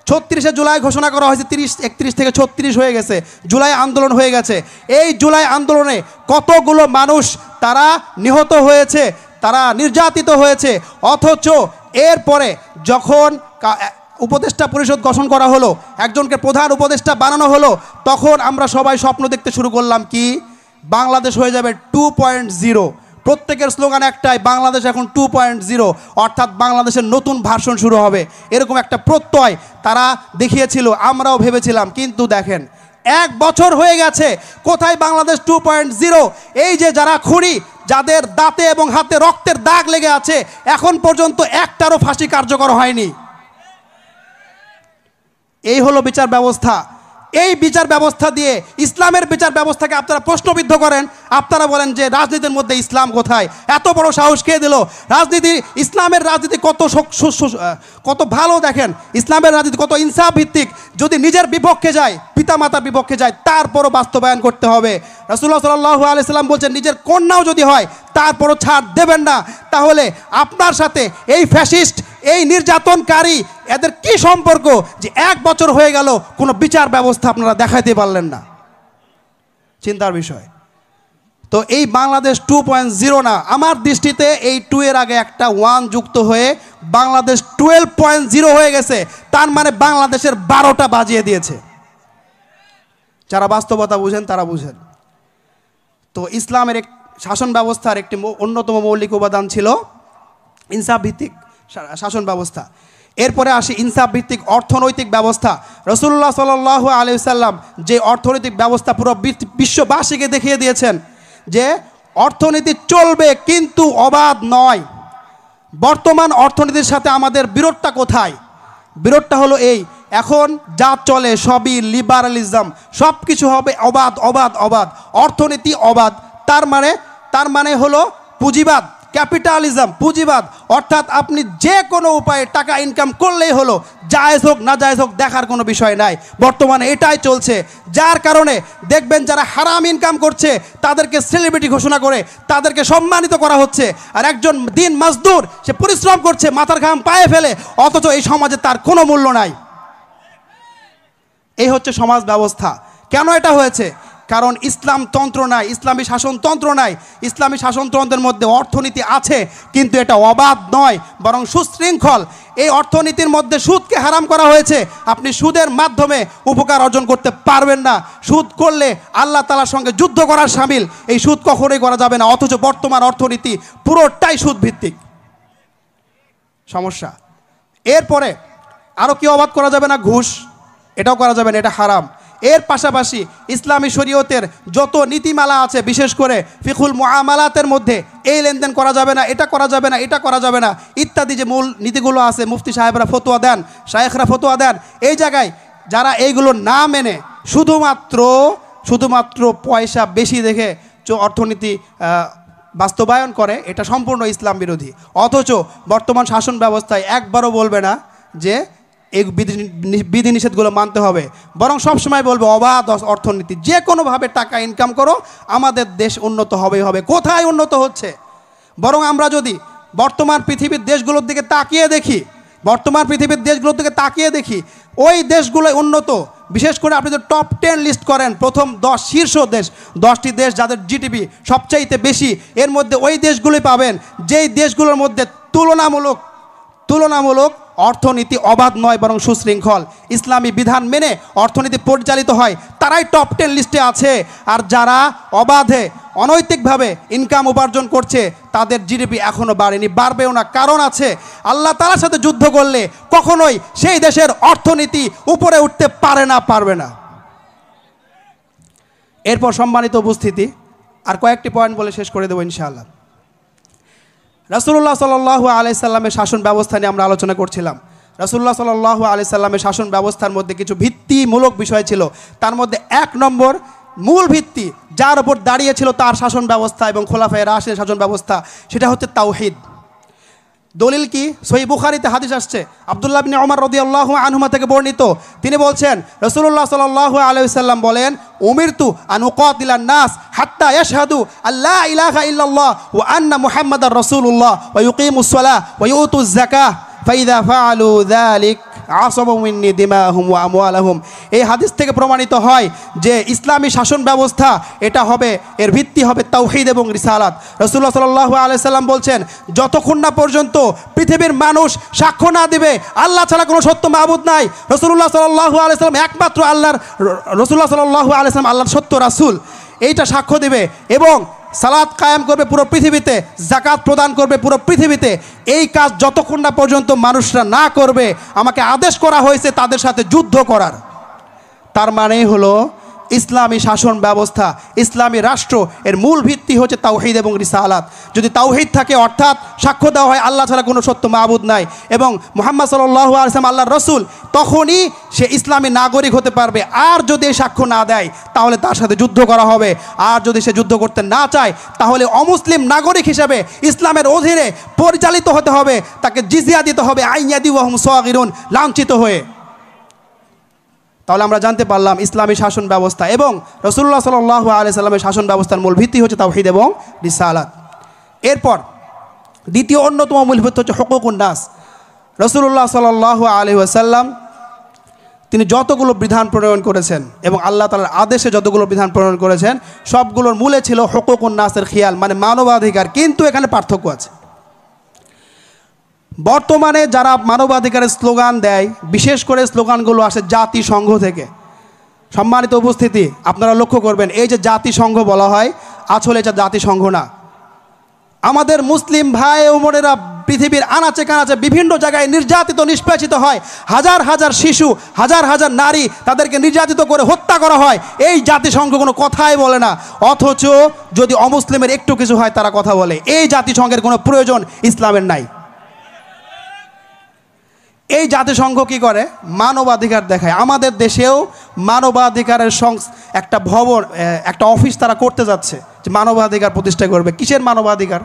36শে জুলাই ঘোষণা করা হয়েছে, 31 থেকে 36 হয়ে গেছে, জুলাই আন্দোলন হয়ে গেছে। এই জুলাই আন্দোলনে কতগুলো মানুষ তারা নিহত হয়েছে, তারা নির্যাতিত হয়েছে। অথচ এরপরে যখন উপদেষ্টা পরিষদ গঠন করা হলো, একজনকে প্রধান উপদেষ্টা বানানো হলো, তখন আমরা সবাই স্বপ্ন দেখতে শুরু করলাম কি, বাংলাদেশ হয়ে যাবে 2.0। প্রত্যেকের স্লোগান একটাই, বাংলাদেশ এখন 2.0, অর্থাৎ বাংলাদেশের নতুন ভার্সন শুরু হবে, এরকম একটা প্রত্যয় তারা দেখিয়েছিল, আমরাও ভেবেছিলাম। কিন্তু দেখেন, 1 বছর হয়ে গেছে, কোথায় বাংলাদেশ 2.0? এই যে যারা খুনি, যাদের দাঁতে এবং হাতে রক্তের দাগ লেগে আছে, এখন পর্যন্ত একটারও ফাঁসি কার্যকর হয়নি। এই হলো বিচার ব্যবস্থা। এই বিচার ব্যবস্থা দিয়ে ইসলামের বিচার ব্যবস্থাকে আপনারা প্রশ্নবিদ্ধ করেন। আপনারা বলেন যে রাজনীতির মধ্যে ইসলাম কোথায়? এত বড় সাহস কে দিল? রাজনীতি, ইসলামের রাজনীতি কত ভালো, দেখেন ইসলামের রাজনীতি কত ইনসাফ ভিত্তিক। যদি নিজের বিপক্ষে যায়, পিতামাতার বিপক্ষে যায়, তারপরও বাস্তবায়ন করতে হবে। রাসূলুল্লাহ সাল্লাল্লাহু আলাইহি সাল্লাম বলছেন, নিজের কন্যাও যদি হয় তারপরও ছাড় দেবেন না। তাহলে আপনার সাথে এই ফ্যাসিস্ট, এই নির্যাতনকারী, এদের কি সম্পর্ক যে 1 বছর হয়ে গেল কোনো বিচার ব্যবস্থা আপনারা দেখাইতে পারলেন না? চিন্তার বিষয়। তো এই বাংলাদেশ 2.0 না, আমার দৃষ্টিতে এই 2 এর আগে একটা 1 যুক্ত হয়ে বাংলাদেশ 12.0 হয়ে গেছে। তার মানে বাংলাদেশের 12টা বাজিয়ে দিয়েছে। যারা বাস্তবতা বুঝেন তারা বুঝেন। তো ইসলামের শাসন ব্যবস্থার একটি অন্যতম মৌলিক উপাদান ছিল ইনসাফ ভিত্তিক শাসন ব্যবস্থা। এরপরে আসি ইনসাফ ভিত্তিক অর্থনৈতিক ব্যবস্থা। রাসূলুল্লাহ সাল্লাল্লাহু আলাইহি ওয়াসাল্লাম যে অর্থনৈতিক ব্যবস্থা পুরো বিশ্ববাসীকে দেখিয়ে দিয়েছেন যে অর্থনীতি চলবে কিন্তু অবাধ নয়। বর্তমান অর্থনীতির সাথে আমাদের বিরোধটা কোথায়? বিরোধটা হলো এই, এখন যা চলে সবই লিবারালিজম, সব কিছু হবে অবাধ অবাধ অবাধ, অর্থনীতি অবাধ। তার মানে হলো পুঁজিবাদ, ক্যাপিটালিজম, পুঁজিবাদ। অর্থাৎ আপনি যে কোনো উপায়ে টাকা ইনকাম করলেই হলো, জায়েজ হোক না জায়েজ হোক দেখার কোনো বিষয় নাই। বর্তমানে এটাই চলছে, যার কারণে দেখবেন যারা হারাম ইনকাম করছে তাদেরকে সেলিব্রিটি ঘোষণা করে তাদেরকে সম্মানিত করা হচ্ছে। আর একজন দিন মজদুর, সে পরিশ্রম করছে, মাথার ঘাম পায়ে ফেলে, অথচ এই সমাজে তার কোনো মূল্য নাই। এই হচ্ছে সমাজ ব্যবস্থা। কেন এটা হয়েছে? কারণ ইসলামতন্ত্র নাই, ইসলামী শাসনতন্ত্র নাই। ইসলামী শাসনতন্ত্রের মধ্যে অর্থনীতি আছে, কিন্তু এটা অবাধ নয়, বরং সুশৃঙ্খল। এই অর্থনীতির মধ্যে সুদকে হারাম করা হয়েছে। আপনি সুদের মাধ্যমে উপকার অর্জন করতে পারবেন না। সুদ করলে আল্লাহ তাআলার সঙ্গে যুদ্ধ করার শামিল। এই সুদ কখনোই করা যাবে না। অথচ বর্তমান অর্থনীতি পুরোটাই সুদ ভিত্তিক। সমস্যা। এরপরে আরও কি অবাধ করা যাবে না? ঘুষ, এটাও করা যাবে না, এটা হারাম। এর পাশাপাশি ইসলামী শরীয়তের যত নীতিমালা আছে, বিশেষ করে ফিকুল মুআমালাতের মধ্যে এই লেনদেন করা যাবে না, এটা করা যাবে না, এটা করা যাবে না ইত্যাদি যে মূল নীতিগুলো আছে, মুফতি সাহেবরা ফতোয়া দেন, শায়েখরা ফতোয়া দেন। এই জায়গায় যারা এইগুলো না মেনে শুধুমাত্র পয়সা বেশি দেখে অর্থনীতি বাস্তবায়ন করে, এটা সম্পূর্ণ ইসলাম বিরোধী। অথচ বর্তমান শাসন ব্যবস্থায় একবারও বলবে না যে এই বিধিনিষেধগুলো মানতে হবে, বরং সবসময় বলবে অবাধ অর্থনীতি, যে কোনোভাবে টাকা ইনকাম করো, আমাদের দেশ উন্নত হবেই হবে। কোথায় উন্নত হচ্ছে? বরং আমরা যদি বর্তমান পৃথিবীর দেশগুলোর দিকে তাকিয়ে দেখি ওই দেশগুলোই উন্নত। বিশেষ করে আপনি যদি টপ 10 লিস্ট করেন, প্রথম 10 শীর্ষ দেশ, 10টি দেশ যাদের জিডিপি সবচাইতে বেশি, এর মধ্যে ওই দেশগুলোই পাবেন যেই দেশগুলোর মধ্যে তুলনামূলক অর্থনীতি অবাধ নয় বরং সুশৃঙ্খল, ইসলামী বিধান মেনে অর্থনীতি পরিচালিত হয়, তারাই টপ 10 লিস্টে আছে। আর যারা অবাধে অনৈতিকভাবে ইনকাম উপার্জন করছে তাদের জিডিপি এখনও বাড়েনি, বাড়বেও না। কারণ আছে, আল্লাহ তাআলার সাথে যুদ্ধ করলে কখনোই সেই দেশের অর্থনীতি উপরে উঠতে পারবে না। এরপর সম্মানিত উপস্থিতি, আর কয়েকটি পয়েন্ট বলে শেষ করে দেবো ইনশাআল্লাহ। রাসূলুল্লাহ সাল্লাল্লাহু আলাইহি সাল্লামের শাসন ব্যবস্থা নিয়ে আমরা আলোচনা করছিলাম। রাসূলুল্লাহ সাল্লাল্লাহু আলাইহি সাল্লামের শাসন ব্যবস্থার মধ্যে কিছু ভিত্তিমূলক বিষয় ছিল। তার মধ্যে 1 নম্বর মূল ভিত্তি যার উপর দাঁড়িয়েছিল তার শাসন ব্যবস্থা এবং খোলাফায়ে রাশিদিনের শাসন ব্যবস্থা, সেটা হচ্ছে তাওহীদ। দলিল কি? সহিহ বুখারীতে হাদিস আসছে, আব্দুল্লাহ ইবনে ওমর রাদিয়াল্লাহু আনহুমা থেকে বর্ণিত। তিনি বলছেন, রাসূলুল্লাহ সাল্লাল্লাহু আলাইহি ওয়াসাল্লাম বলেন, উমিরতু আন উকাতিলান নাস হাত্তা ইয়াশহাদু আল্লা ইলাহা ইল্লাল্লাহ ওয়া আন্না মুহাম্মাদার রাসূলুল্লাহ ওয়া ইউকিমুস সালাহ ওয়া ইউতুজ যাকাহ ফাইদা ফাআলু যালিক আসামু মিন্নি দিমাহুম ওয়া আমওয়ালাহুম। এই হাদিস থেকে প্রমাণিত হয় যে ইসলামী শাসন ব্যবস্থা এটা হবে, এর ভিত্তি হবে তাওহীদ এবং রিসালাত। রাসূলুল্লাহ সাল্লাল্লাহু আলাইহি সাল্লাম বলছেন, যতক্ষণ না পর্যন্ত পৃথিবীর মানুষ সাক্ষ্য না দিবে আল্লাহ ছাড়া কোনো সত্য মাবুদ নাই, রাসূলুল্লাহ সাল্লাল্লাহু আলাইহি সাল্লাম একমাত্র রাসূলুল্লাহ সাল্লাল্লাহু আলাইহি সাল্লাম আল্লাহর সত্য রাসূল, এইটা সাক্ষ্য দিবে এবং সালাত কায়েম করবে পুরো পৃথিবীতে, যাকাত প্রদান করবে পুরো পৃথিবীতে, এই কাজ যতক্ষণ না পর্যন্ত মানুষরা না করবে আমাকে আদেশ করা হয়েছে তাদের সাথে যুদ্ধ করার। তার মানেই হলো ইসলামী শাসন ব্যবস্থা, ইসলামী রাষ্ট্র, এর মূল ভিত্তি হচ্ছে তাওহীদ এবং রিসালাত। যদি তাওহীদ থাকে, অর্থাৎ সাক্ষ্য দেওয়া হয় আল্লাহ ছাড়া কোনো সত্য মাবুদ নাই এবং মুহাম্মদ সাল্লাল্লাহু আলাইহি ওয়াসাল্লাম আল্লাহর রাসূল, তখনই সে ইসলামী নাগরিক হতে পারবে। আর যদি এই সাক্ষ্য না দেয় তাহলে তার সাথে যুদ্ধ করা হবে। আর যদি সে যুদ্ধ করতে না চায় তাহলে অমুসলিম নাগরিক হিসেবে ইসলামের অধীনে পরিচালিত হতে হবে, তাকে জিজিয়া দিতে হবে, আইয়াদি ওয়া হুম সাগিরুন, লাঞ্ছিত হয়ে। তাহলে আমরা জানতে পারলাম ইসলামী শাসন ব্যবস্থা এবং রাসূলুল্লাহ সাল্লাল্লাহু আলাইহি সাল্লামের শাসন ব্যবস্থার মূল ভিত্তি হচ্ছে তাওহীদ এবং রিসালাত। এরপর দ্বিতীয় অন্যতম মূল ভিত্তি হচ্ছে হুকুকুন নাস। রাসূলুল্লাহ সাল্লাল্লাহু আলাইহি ওয়াসাল্লাম তিনি যতগুলো বিধান প্রণয়ন করেছেন এবং আল্লাহ তাআলার আদেশে যতগুলো বিধান প্রণয়ন করেছেন সবগুলোর মূলে ছিল হুকুকুন নাসের খেয়াল, মানে মানবাধিকার। কিন্তু এখানে পার্থক্য আছে। বর্তমানে যারা মানবাধিকারের স্লোগান দেয়, বিশেষ করে স্লোগানগুলো আসে জাতিসংঘ থেকে। সম্মানিত উপস্থিতি, আপনারা লক্ষ্য করবেন এই যে জাতিসংঘ বলা হয়, আসলে এটা জাতিসংঘ না। আমাদের মুসলিম ভাই ও বোনেরা পৃথিবীর আনাচে কানাচে বিভিন্ন জায়গায় নির্যাতিত নিষ্পেষিত হয়, হাজার হাজার শিশু, হাজার হাজার নারী তাদেরকে নির্যাতিত করে হত্যা করা হয়। এই জাতিসংঘ কোনো কথাই বলে না, অথচ যদি অমুসলিমের একটু কিছু হয় তারা কথা বলে। এই জাতিসংঘের কোনো প্রয়োজন ইসলামের নাই। এই জাতিসংঘ কি করে? মানবাধিকার দেখায়। আমাদের দেশেও মানবাধিকারের একটা ভবন, একটা অফিস তারা করতে যাচ্ছে যে মানবাধিকার প্রতিষ্ঠা করবে। কিসের মানবাধিকার?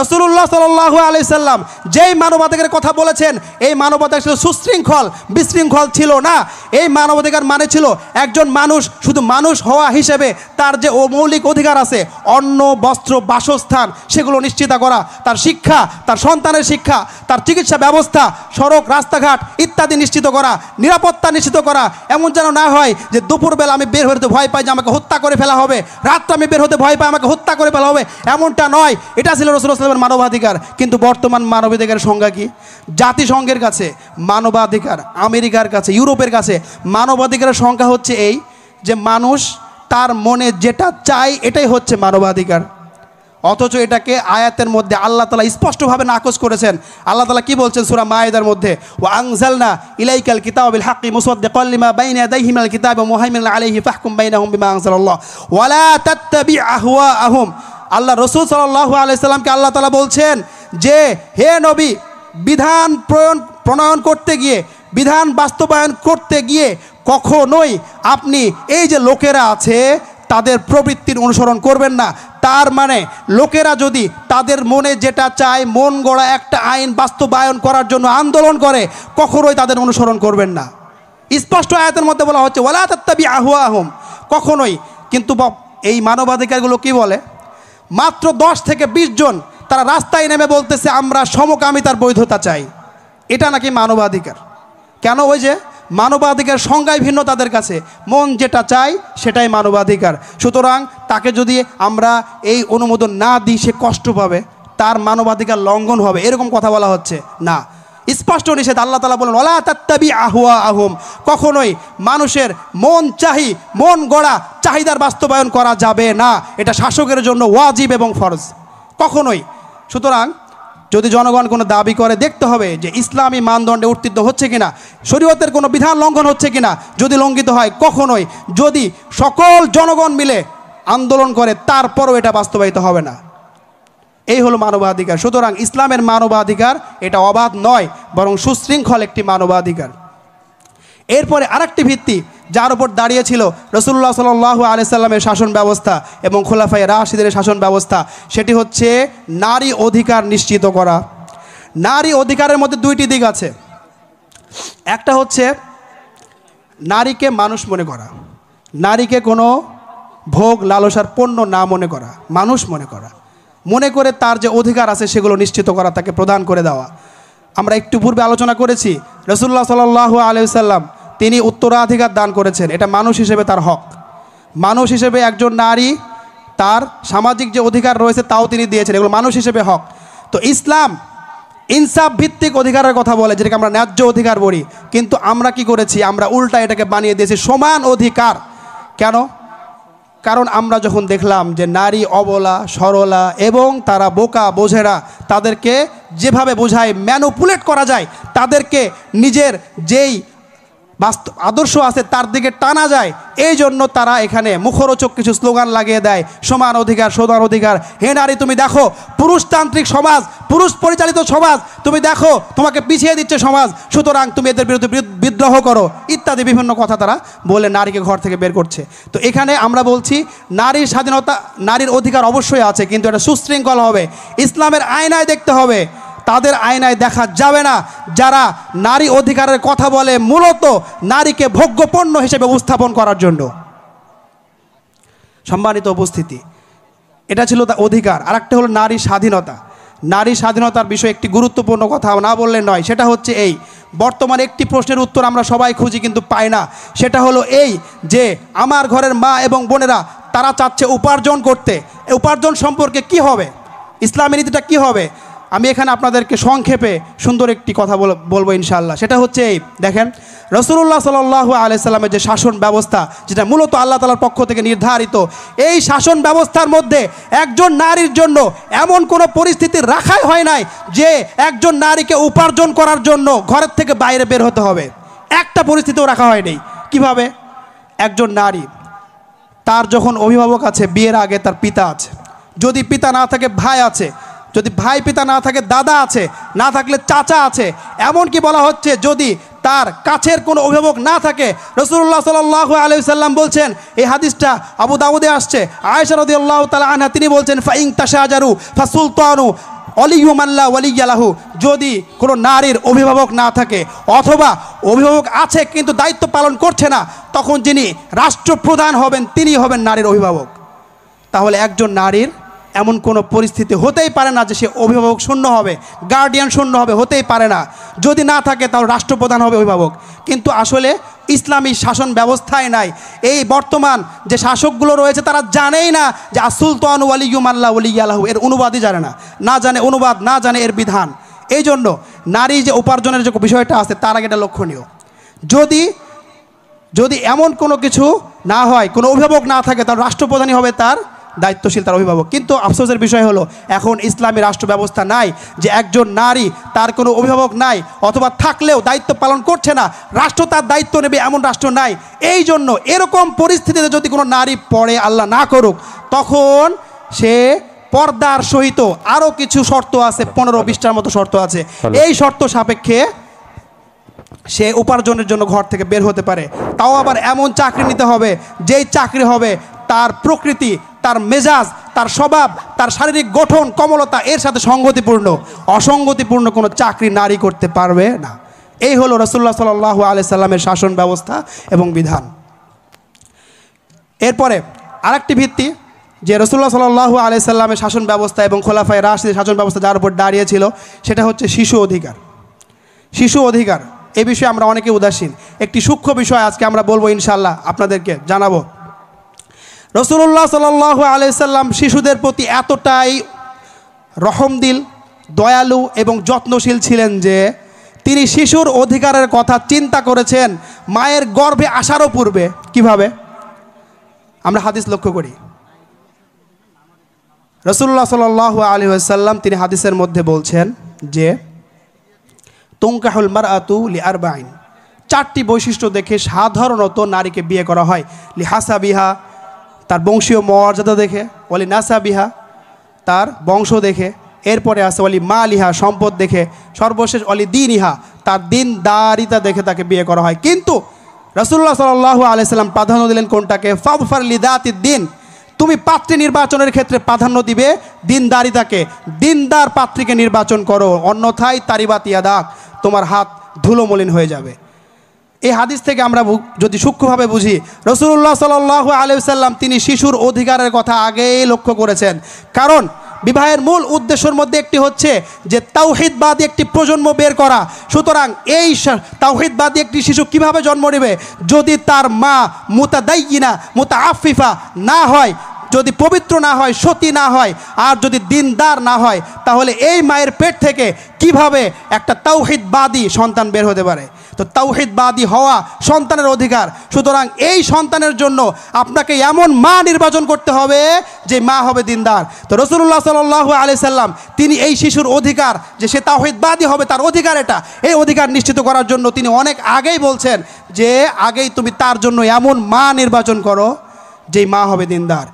রাসূলুল্লাহ সাল্লাল্লাহু আলাইহি সাল্লাম যেই মানবাধিকারের কথা বলেছেন, এই মানবাধিকার ছিল সুশৃঙ্খল, বিশৃঙ্খল ছিল না। এই মানবাধিকার মানে ছিল একজন মানুষ শুধু মানুষ হওয়া হিসেবে তার যে মৌলিক অধিকার আছে, অন্ন, বস্ত্র, বাসস্থান, সেগুলো নিশ্চিত করা, তার শিক্ষা, তার সন্তানের শিক্ষা, তার চিকিৎসা ব্যবস্থা, সড়ক, রাস্তাঘাট ইত্যাদি নিশ্চিত করা, নিরাপত্তা নিশ্চিত করা। এমন যেন না হয় যে দুপুরবেলা আমি বের হতে ভয় পাই যে আমাকে হত্যা করে ফেলা হবে, রাত্রে আমি বের হতে ভয় পাই আমাকে হত্যা করে ফেলা হবে, এমনটা নয়। এটা ছিল রাসূলুল্লাহ সাল্লাল্লাহু আলাইহি ওয়াসাল্লামের মানবাধিকার। কিন্তু বর্তমান মানবাধিকারের সংজ্ঞা কি? জাতিসংঘের কাছে মানবাধিকার, আমেরিকার কাছে, ইউরোপের কাছে মানবাধিকারের সংজ্ঞা হচ্ছে এই যে মানুষ তার মনে যেটা চায় এটাই হচ্ছে মানবাধিকার। অথচ এটাকে আয়াতের মধ্যে আল্লাহ তাআলা স্পষ্টভাবে নাকচ করেছেন। আল্লাহ তাআলা কি বলছেন সূরা মায়েদার মধ্যে? ওয়া আনজালনা ইলাইকাল কিতাবা বিল হাক্কি মুসাদ্দিকাল লিমা বাইনা ইয়াদাইহি মিনাল কিতাবি ওয়া মুহাইমিনান আলাইহি ফাহকুম বাইনাহুম বিমা আনজালাল্লাহ ওয়া লা তাত্তাবি আহওয়াআহুম। আল্লাহ রাসূল সাল্লাল্লাহু আলাইহি সাল্লামকে আল্লাহ তাআলা বলছেন যে হে নবী, বিধান প্রণয়ন করতে গিয়ে, বিধান বাস্তবায়ন করতে গিয়ে কখনোই আপনি এই যে লোকেরা আছে তাদের প্রবৃত্তির অনুসরণ করবেন না। তার মানে লোকেরা যদি তাদের মনে যেটা চায়, মন গড়া একটা আইন বাস্তবায়ন করার জন্য আন্দোলন করে, কখনোই তাদের অনুসরণ করবেন না। স্পষ্ট আয়াতের মধ্যে বলা হচ্ছে ওয়ালা তাত্তাবি আহওয়াহুম, কখনোই। কিন্তু এই মানবাধিকারগুলো কি বলে? মাত্র 10 থেকে 20 জন তারা রাস্তায় নেমে বলতেছে আমরা সমকামিতার বৈধতা চাই। এটা নাকি মানবাধিকার? কেন? ওই যে মানবাধিকার সংজ্ঞায় ভিন্ন তাদের কাছে, মন যেটা চায় সেটাই মানবাধিকার। সুতরাং তাকে যদি আমরা এই অনুমোদন না দিই সে কষ্ট পাবে, তার মানবাধিকার লঙ্ঘন হবে, এরকম কথা বলা হচ্ছে না। স্পষ্ট নিষেধ। আল্লাহ তাআলা বলেন ওয়ালা তাত্তাবি আহওয়াআহুম, কখনোই মানুষের মন গড়া চাহিদার বাস্তবায়ন করা যাবে না। এটা শাসকের জন্য ওয়াজিব এবং ফরজ, কখনোই। সুতরাং যদি জনগণ কোনো দাবি করে, দেখতে হবে যে ইসলামী মানদণ্ডে উত্তীর্ণ হচ্ছে কিনা, শরীয়তের কোনো বিধান লঙ্ঘন হচ্ছে কিনা। যদি লঙ্ঘিত হয়, কখনোই যদি সকল জনগণ মিলে আন্দোলন করে তারপরও এটা বাস্তবায়িত হবে না। এই হলো মানবাধিকার। সুতরাং ইসলামের মানবাধিকার এটা অবাধ নয়, বরং সুশৃঙ্খল একটি মানবাধিকার। এরপরে আরেকটি ভিত্তি যার উপর দাঁড়িয়েছিল রাসূলুল্লাহ সাল্লাল্লাহু আলাইহি সাল্লামের শাসন ব্যবস্থা এবং খোলাফায়ে রাশিদের শাসন ব্যবস্থা, সেটি হচ্ছে নারী অধিকার নিশ্চিত করা। নারী অধিকারের মধ্যে দুইটি দিক আছে। একটা হচ্ছে নারীকে মানুষ মনে করা, নারীকে কোনো ভোগ লালসার পণ্য না মনে করা, মানুষ মনে করে তার যে অধিকার আছে সেগুলো নিশ্চিত করা, তাকে প্রদান করে দেওয়া। আমরা একটু পূর্বে আলোচনা করেছি রাসূলুল্লাহ সাল্লাল্লাহু আলাইহি সাল্লাম তিনি উত্তরাধিকার দান করেছেন, এটা মানুষ হিসেবে তার হক। মানুষ হিসেবে একজন নারী তার সামাজিক যে অধিকার রয়েছে তাও তিনি দিয়েছেন, এগুলো মানুষ হিসেবে হক। তো ইসলাম ইনসাফ ভিত্তিক অধিকারের কথা বলে, যেটাকে আমরা ন্যায্য অধিকার বলি, কিন্তু আমরা কি করেছি? আমরা উল্টা এটাকে বানিয়ে দিয়েছি সমান অধিকার। কেন? কারণ আমরা যখন দেখলাম যে নারী অবলা সরলা এবং তারা বোকা বোঝেরা, তাদেরকে যেভাবে বোঝায় ম্যানুপুলেট করা যায়, তাদেরকে নিজের যেই বাস্তব আদর্শ আছে তার দিকে টানা যায়, এই জন্য তারা এখানে মুখরোচক কিছু স্লোগান লাগিয়ে দেয়, সমান অধিকার সমান অধিকার। হে নারী, তুমি দেখো পুরুষতান্ত্রিক সমাজ, পুরুষ পরিচালিত সমাজ, তুমি দেখো তোমাকে পিছিয়ে দিচ্ছে সমাজ, সুতরাং তুমি এদের বিরুদ্ধে বিদ্রোহ করো ইত্যাদি বিভিন্ন কথা তারা বলে নারীকে ঘর থেকে বের করছে। তো এখানে আমরা বলছি নারীর স্বাধীনতা, নারীর অধিকার অবশ্যই আছে, কিন্তু এটা সুশৃঙ্খল হবে, ইসলামের আয়নায় দেখতে হবে। তাদের আয়নায় দেখা যাবে না যারা নারী অধিকারের কথা বলে মূলত নারীকে ভোগ্যপণ্য হিসেবে উপস্থাপন করার জন্য। সম্মানিত উপস্থিতি, এটা ছিল তার অধিকার। আর একটা হলো নারী স্বাধীনতা। নারী স্বাধীনতার বিষয়ে একটি গুরুত্বপূর্ণ কথা না বললে নয়, সেটা হচ্ছে এই, বর্তমানে একটি প্রশ্নের উত্তর আমরা সবাই খুঁজি কিন্তু পাই না। সেটা হলো এই যে আমার ঘরের মা এবং বোনেরা তারা চাচ্ছে উপার্জন করতে, উপার্জন সম্পর্কে কি হবে, ইসলামী নীতিটা কি হবে। আমি এখানে আপনাদেরকে সংক্ষেপে সুন্দর একটি কথা বলবো ইনশাআল্লাহ। সেটা হচ্ছে এই, দেখেন রাসূলুল্লাহ সাল্লাল্লাহু আলাইহি সাল্লামের যে শাসন ব্যবস্থা, যেটা মূলত আল্লাহ তাআলার পক্ষ থেকে নির্ধারিত, এই শাসন ব্যবস্থার মধ্যে একজন নারীর জন্য এমন কোনো পরিস্থিতি রাখাই হয় নাই যে একজন নারীকে উপার্জন করার জন্য ঘরের থেকে বাইরে বের হতে হবে, একটা পরিস্থিতিও রাখা হয়নি। কিভাবে? একজন নারী তার যখন অভিভাবক আছে, বিয়ের আগে তার পিতা আছে, যদি পিতা না থাকে ভাই আছে, যদি ভাই পিতা না থাকে দাদা আছে, না থাকলে চাচা আছে, এমনকি বলা হচ্ছে যদি তার কাছের কোনো অভিভাবক না থাকে, রাসূলুল্লাহ সাল্লাল্লাহু আলাইহি সাল্লাম বলছেন, এই হাদিসটা আবু দাউদে আসছে, আয়েশা রাদিয়াল্লাহু তাআলা আনহা তিনি বলছেন ফাইন তাশাজারু ফাসুলতানু ওয়ালিয়্যু মান লা ওয়ালিয়্যা লাহু, যদি কোনো নারীর অভিভাবক না থাকে অথবা অভিভাবক আছে কিন্তু দায়িত্ব পালন করছে না, তখন যিনি রাষ্ট্রপ্রধান হবেন তিনি হবেন নারীর অভিভাবক। তাহলে একজন নারীর এমন কোনো পরিস্থিতি হতেই পারে না যে সে অভিভাবক শূন্য হবে, গার্ডিয়ান শূন্য হবে, হতেই পারে না। যদি না থাকে তাহলে রাষ্ট্রপ্রধান হবে অভিভাবক। কিন্তু আসলে ইসলামী শাসন ব্যবস্থায় নাই। এই বর্তমান যে শাসকগুলো রয়েছে তারা জানেই না যে আসুলতানু ওয়ালিয়্যু মান লা ওয়ালিয়্যা লাহু, এর অনুবাদই জানে না জানে অনুবাদ, না জানে এর বিধান। এই জন্য নারী যে উপার্জনের যে বিষয়টা আছে তার আগে এটা লক্ষণীয়। যদি এমন কোনো কিছু না হয়, কোনো অভিভাবক না থাকে, তাহলে রাষ্ট্রপ্রধানই হবে তার দায়িত্বশীল, তার অভিভাবক। কিন্তু আফসোসের বিষয় হলো এখন ইসলামী রাষ্ট্র ব্যবস্থা নাই যে একজন নারী তার কোনো অভিভাবক নাই, অথবা থাকলেও দায়িত্ব পালন করছে না, রাষ্ট্র তার দায়িত্ব নেবে এমন রাষ্ট্র নাই। এই জন্য এরকম পরিস্থিতিতে যদি কোনো নারী পড়ে, আল্লাহ না করুক, তখন সে পর্দার সহিত আরও কিছু শর্ত আছে, 15-20টার মতো শর্ত আছে, এই শর্ত সাপেক্ষে সে উপার্জনের জন্য ঘর থেকে বের হতে পারে। তাও আবার এমন চাকরি নিতে হবে যেই চাকরি হবে তার প্রকৃতি, তার মেজাজ, তার স্বভাব, তার শারীরিক গঠন কমলতা এর সাথে সঙ্গতিপূর্ণ। অসঙ্গতিপূর্ণ কোনো চাকরি নারী করতে পারবে না। এই হলো রাসূলুল্লাহ সাল্লাল্লাহু আলাইহি সাল্লামের শাসন ব্যবস্থা এবং বিধান। এরপরে আরেকটি ভিত্তি যে রাসূলুল্লাহ সাল্লাল্লাহু আলাইহি সাল্লামের শাসন ব্যবস্থা এবং খোলাফায়ে রাশিদের শাসন ব্যবস্থা যার উপর দাঁড়িয়েছিল সেটা হচ্ছে শিশু অধিকার। শিশু অধিকার এই বিষয়ে আমরা অনেকে উদাসীন। একটি সূক্ষ্ম বিষয় আজকে আমরা বলবো, ইনশাআল্লাহ আপনাদেরকে জানাবো। রাসূলুল্লাহ সাল্লাল্লাহু আলাইহি সাল্লাম শিশুদের প্রতি এতটাই রহমদিল, দয়ালু এবং যত্নশীল ছিলেন যে তিনি শিশুর অধিকারের কথা চিন্তা করেছেন মায়ের গর্ভে আসারও পূর্বে। কিভাবে? আমরা হাদিস লক্ষ্য করি। রাসূলুল্লাহ সাল্লাল্লাহু আলাইহি ওয়াসাল্লাম তিনি হাদিসের মধ্যে বলছেন যে তুনকাহুল মারআতু লিআরবাইন, 4টি বৈশিষ্ট্য দেখে সাধারণত নারীকে বিয়ে করা হয়। লিহাসাবিহা, তার বংশীয় মর্যাদা দেখে। ওয়ালি নাসাবিহা, তার বংশ দেখে। এরপরে আছে ওয়ালি মালিহা, সম্পদ দেখে। সর্বশেষ ওয়ালি দীনিহা, তার দিনদারিতা দেখে তাকে বিয়ে করা হয়। কিন্তু রাসূলুল্লাহ সাল্লাল্লাহু আলাইহি সাল্লাম প্রাধান্য দিলেন কোনটাকে? ফাযফার লিযাতিদ দ্বীন, তুমি পাত্রী নির্বাচনের ক্ষেত্রে প্রাধান্য দিবে দিনদারিতাকে। দিনদার পাত্রীকে নির্বাচন করো, অন্যথায় তারিবাত ইয়াদাক, তোমার হাত ধুলোমলিন হয়ে যাবে। এই হাদিস থেকে আমরা যদি সূক্ষ্মভাবে বুঝি, রাসূলুল্লাহ সাল্লাল্লাহু আলাইহি ওয়াসাল্লাম তিনি শিশুর অধিকারের কথা আগেই লক্ষ্য করেছেন। কারণ বিবাহের মূল উদ্দেশ্যের মধ্যে একটি হচ্ছে যে তাওহীদবাদী একটি প্রজন্ম বের করা। সুতরাং এই তাওহীদবাদী একটি শিশু কিভাবে জন্ম নেবে? যদি তার মা মুতাদায়্যিনা মুতাআফফিফা না হয়, যদি পবিত্র না হয়, সতী না হয়, আর যদি দিনদার না হয়, তাহলে এই মায়ের পেট থেকে কিভাবে একটা তাওহীদবাদী সন্তান বের হতে পারে? তো তাওহীদবাদী হওয়া সন্তানের অধিকার। সুতরাং এই সন্তানের জন্য আপনাকে এমন মা নির্বাচন করতে হবে যে মা হবে দিনদার। তো রাসূলুল্লাহ সাল্লাল্লাহু আলাইহি সাল্লাম তিনি এই শিশুর অধিকার যে সে তাওহীদবাদী হবে, তার অধিকার এটা, এই অধিকার নিশ্চিত করার জন্য তিনি অনেক আগেই বলছেন যে আগেই তুমি তার জন্য এমন মা নির্বাচন করো যেই মা হবে দিনদার।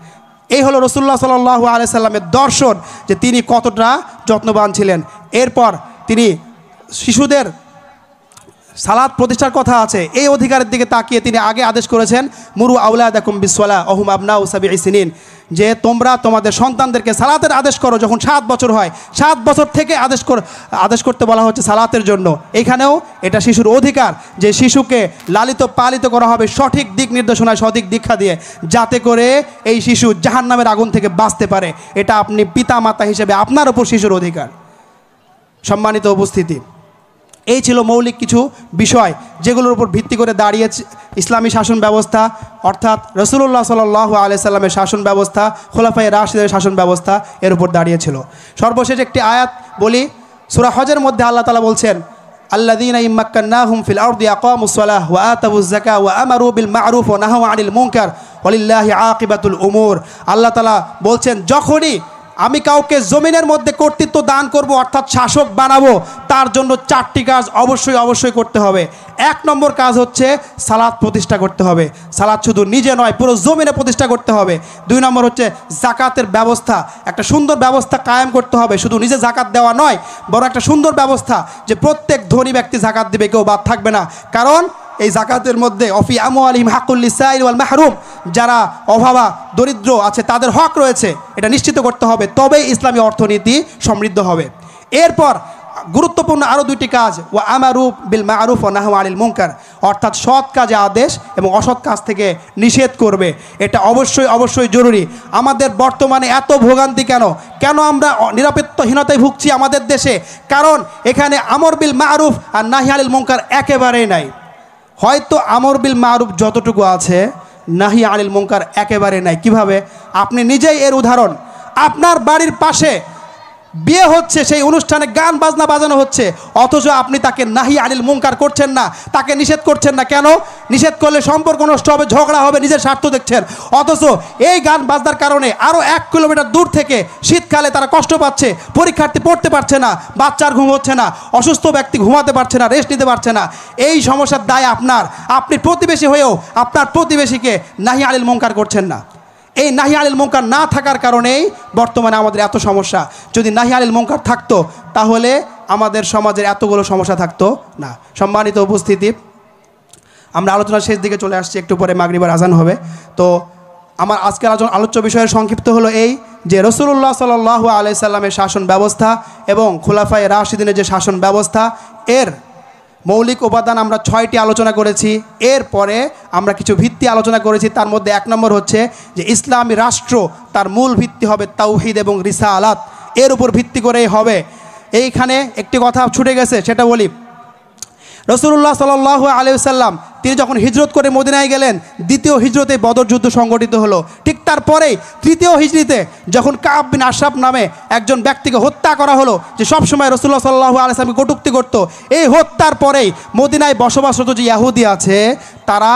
এই হলো রাসূলুল্লাহ সাল্লাল্লাহু আলাইহি সাল্লামের দর্শন, যে তিনি কতটা যত্নবান ছিলেন। এরপর তিনি শিশুদের সালাত প্রতিষ্ঠার কথা আছে, এই অধিকারের দিকে তাকিয়ে তিনি আগে আদেশ করেছেন মুরু আওলাদাকুম বিসসালাহ ওহুম আবনাউ সাবঈ সিনিন, যে তোমরা তোমাদের সন্তানদেরকে সালাতের আদেশ করো যখন 7 বছর হয়। 7 বছর থেকে আদেশ করতে বলা হচ্ছে সালাতের জন্য। এখানেও এটা শিশুর অধিকার যে শিশুকে লালিত পালিত করা হবে সঠিক দিক নির্দেশনায়, সঠিক দীক্ষা দিয়ে, যাতে করে এই শিশু জাহান্নামের আগুন থেকে বাঁচতে পারে। এটা আপনি পিতা মাতা হিসেবে আপনার ওপর শিশুর অধিকার। সম্মানিত উপস্থিতি, এই ছিল মৌলিক কিছু বিষয় যেগুলোর উপর ভিত্তি করে দাঁড়িয়েছে ইসলামী শাসন ব্যবস্থা, অর্থাৎ রাসূলুল্লাহ সাল্লাল্লাহু আলাইহি সাল্লামের শাসন ব্যবস্থা, খোলাফায়ে রাশিদের শাসন ব্যবস্থা এর উপর দাঁড়িয়েছিল। সর্বশেষ একটি আয়াত বলি, সূরা হজের মধ্যে আল্লাহ তাআলা বলছেন আল্লাযীনা ইম্মাক্কান্নাহুম ফিল আরদি আকামুস সালাহ ওয়া আতাবুজ যাকাহ ওয়া আমারু বিল মা'রুফ ওয়া নাহাউ আনিল মুনকার ওয়ালিল্লাহি আকিবাতুল উমুর। আল্লাহ তাআলা বলছেন যখনই আমি কাউকে জমিনের মধ্যে কর্তৃত্ব দান করব, অর্থাৎ শাসক বানাবো, তার জন্য 4টি কাজ অবশ্যই করতে হবে। 1 নম্বর কাজ হচ্ছে সালাত প্রতিষ্ঠা করতে হবে। সালাত শুধু নিজে নয়, পুরো জমিনে প্রতিষ্ঠা করতে হবে। 2 নম্বর হচ্ছে জাকাতের ব্যবস্থা, একটা সুন্দর ব্যবস্থা কায়েম করতে হবে। শুধু নিজে জাকাত দেওয়া নয়, বরং একটা সুন্দর ব্যবস্থা যে প্রত্যেক ধনী ব্যক্তি জাকাত দিবে, কেউ বাদ থাকবে না। কারণ এই জাকাতের মধ্যে অফি আমওয়ালিহিম হাক্কুল লিসাইল ওয়াল মাহরুম, যারা অভাবা দরিদ্র আছে তাদের হক রয়েছে, এটা নিশ্চিত করতে হবে, তবেই ইসলামী অর্থনীতি সমৃদ্ধ হবে। এরপর গুরুত্বপূর্ণ আরও 2টি কাজ, ওয়া আমারু বিল মা'রুফ ওয়া নাহাউ আনিল মুনকার, অর্থাৎ সৎ কাজে আদেশ এবং অসৎ কাজ থেকে নিষেধ করবে। এটা অবশ্যই জরুরি। আমাদের বর্তমানে এত ভোগান্তি কেন আমরা নিরাপত্তাহীনতায় ভুগছি আমাদের দেশে? কারণ এখানে আমর বিল মা'রুফ আর নাহি আনিল মুনকার একেবারেই নাই। হয়তো আমর বিল মা'রুফ যতটুকু আছে, নাহি আনিল মুনকার একেবারে নাই। কিভাবে? আপনি নিজেই এর উদাহরণ। আপনার বাড়ির পাশে বিয়ে হচ্ছে, সেই অনুষ্ঠানে গান বাজনা বাজানো হচ্ছে, অথচ আপনি তাকে নাহি আনিল মুনকার করছেন না, তাকে নিষেধ করছেন না। কেন? নিষেধ করলে সম্পর্ক নষ্ট হবে, ঝগড়া হবে, নিজের স্বার্থ দেখছেন। অথচ এই গান বাজনার কারণে আরও 1 কিলোমিটার দূর থেকে শীতকালে তারা কষ্ট পাচ্ছে, পরীক্ষার্থী পড়তে পারছে না, বাচ্চার ঘুম হচ্ছে না, অসুস্থ ব্যক্তি ঘুমাতে পারছে না, রেস্ট নিতে পারছে না। এই সমস্যার দায় আপনার। আপনি প্রতিবেশী হয়েও আপনার প্রতিবেশীকে নাহি আনিল মুনকার করছেন না। এই নাহি আনিল মুনকার না থাকার কারণেই বর্তমানে আমাদের এত সমস্যা। যদি নাহি আনিল মুনকার থাকতো তাহলে আমাদের সমাজের এতগুলো সমস্যা থাকতো না। সম্মানিত উপস্থিতি, আমরা আলোচনার শেষ দিকে চলে আসছি, একটু পরে মাগরিবের আজান হবে। তো আমার আজকের আলোচ্য বিষয়ের সংক্ষিপ্ত হলো এই যে রাসূলুল্লাহ সাল্লাল্লাহু আলাইহি সাল্লামের শাসন ব্যবস্থা এবং খোলাফায়ে রাশিদিনের যে শাসন ব্যবস্থা, এর মৌলিক উপাদান আমরা 6টি আলোচনা করেছি। এরপরে আমরা কিছু ভিত্তি আলোচনা করেছি। তার মধ্যে 1 নম্বর হচ্ছে যে ইসলামী রাষ্ট্র তার মূল ভিত্তি হবে তাওহীদ এবং রিসালাত, এর উপর ভিত্তি করেই হবে। এইখানে একটি কথা ছুটে গেছে, সেটা বলি। রাসূলুল্লাহ সাল্লাল্লাহু আলাইহি ওয়াসাল্লাম তিনি যখন হিজরত করে মদিনায় গেলেন, দ্বিতীয় হিজরতে বদর যুদ্ধ সংগঠিত হলো। ঠিক তারপরেই তৃতীয় হিজরিতে যখন কাব বিন আশরাফ নামে একজন ব্যক্তিকে হত্যা করা হলো, যে সবসময় রাসূলুল্লাহ সাল্লাল্লাহু আলাইহি ওয়াসাল্লামকে কটূক্তি করত, এই হত্যার পরেই মদিনায় বসবাসরত যে ইহুদি আছে তারা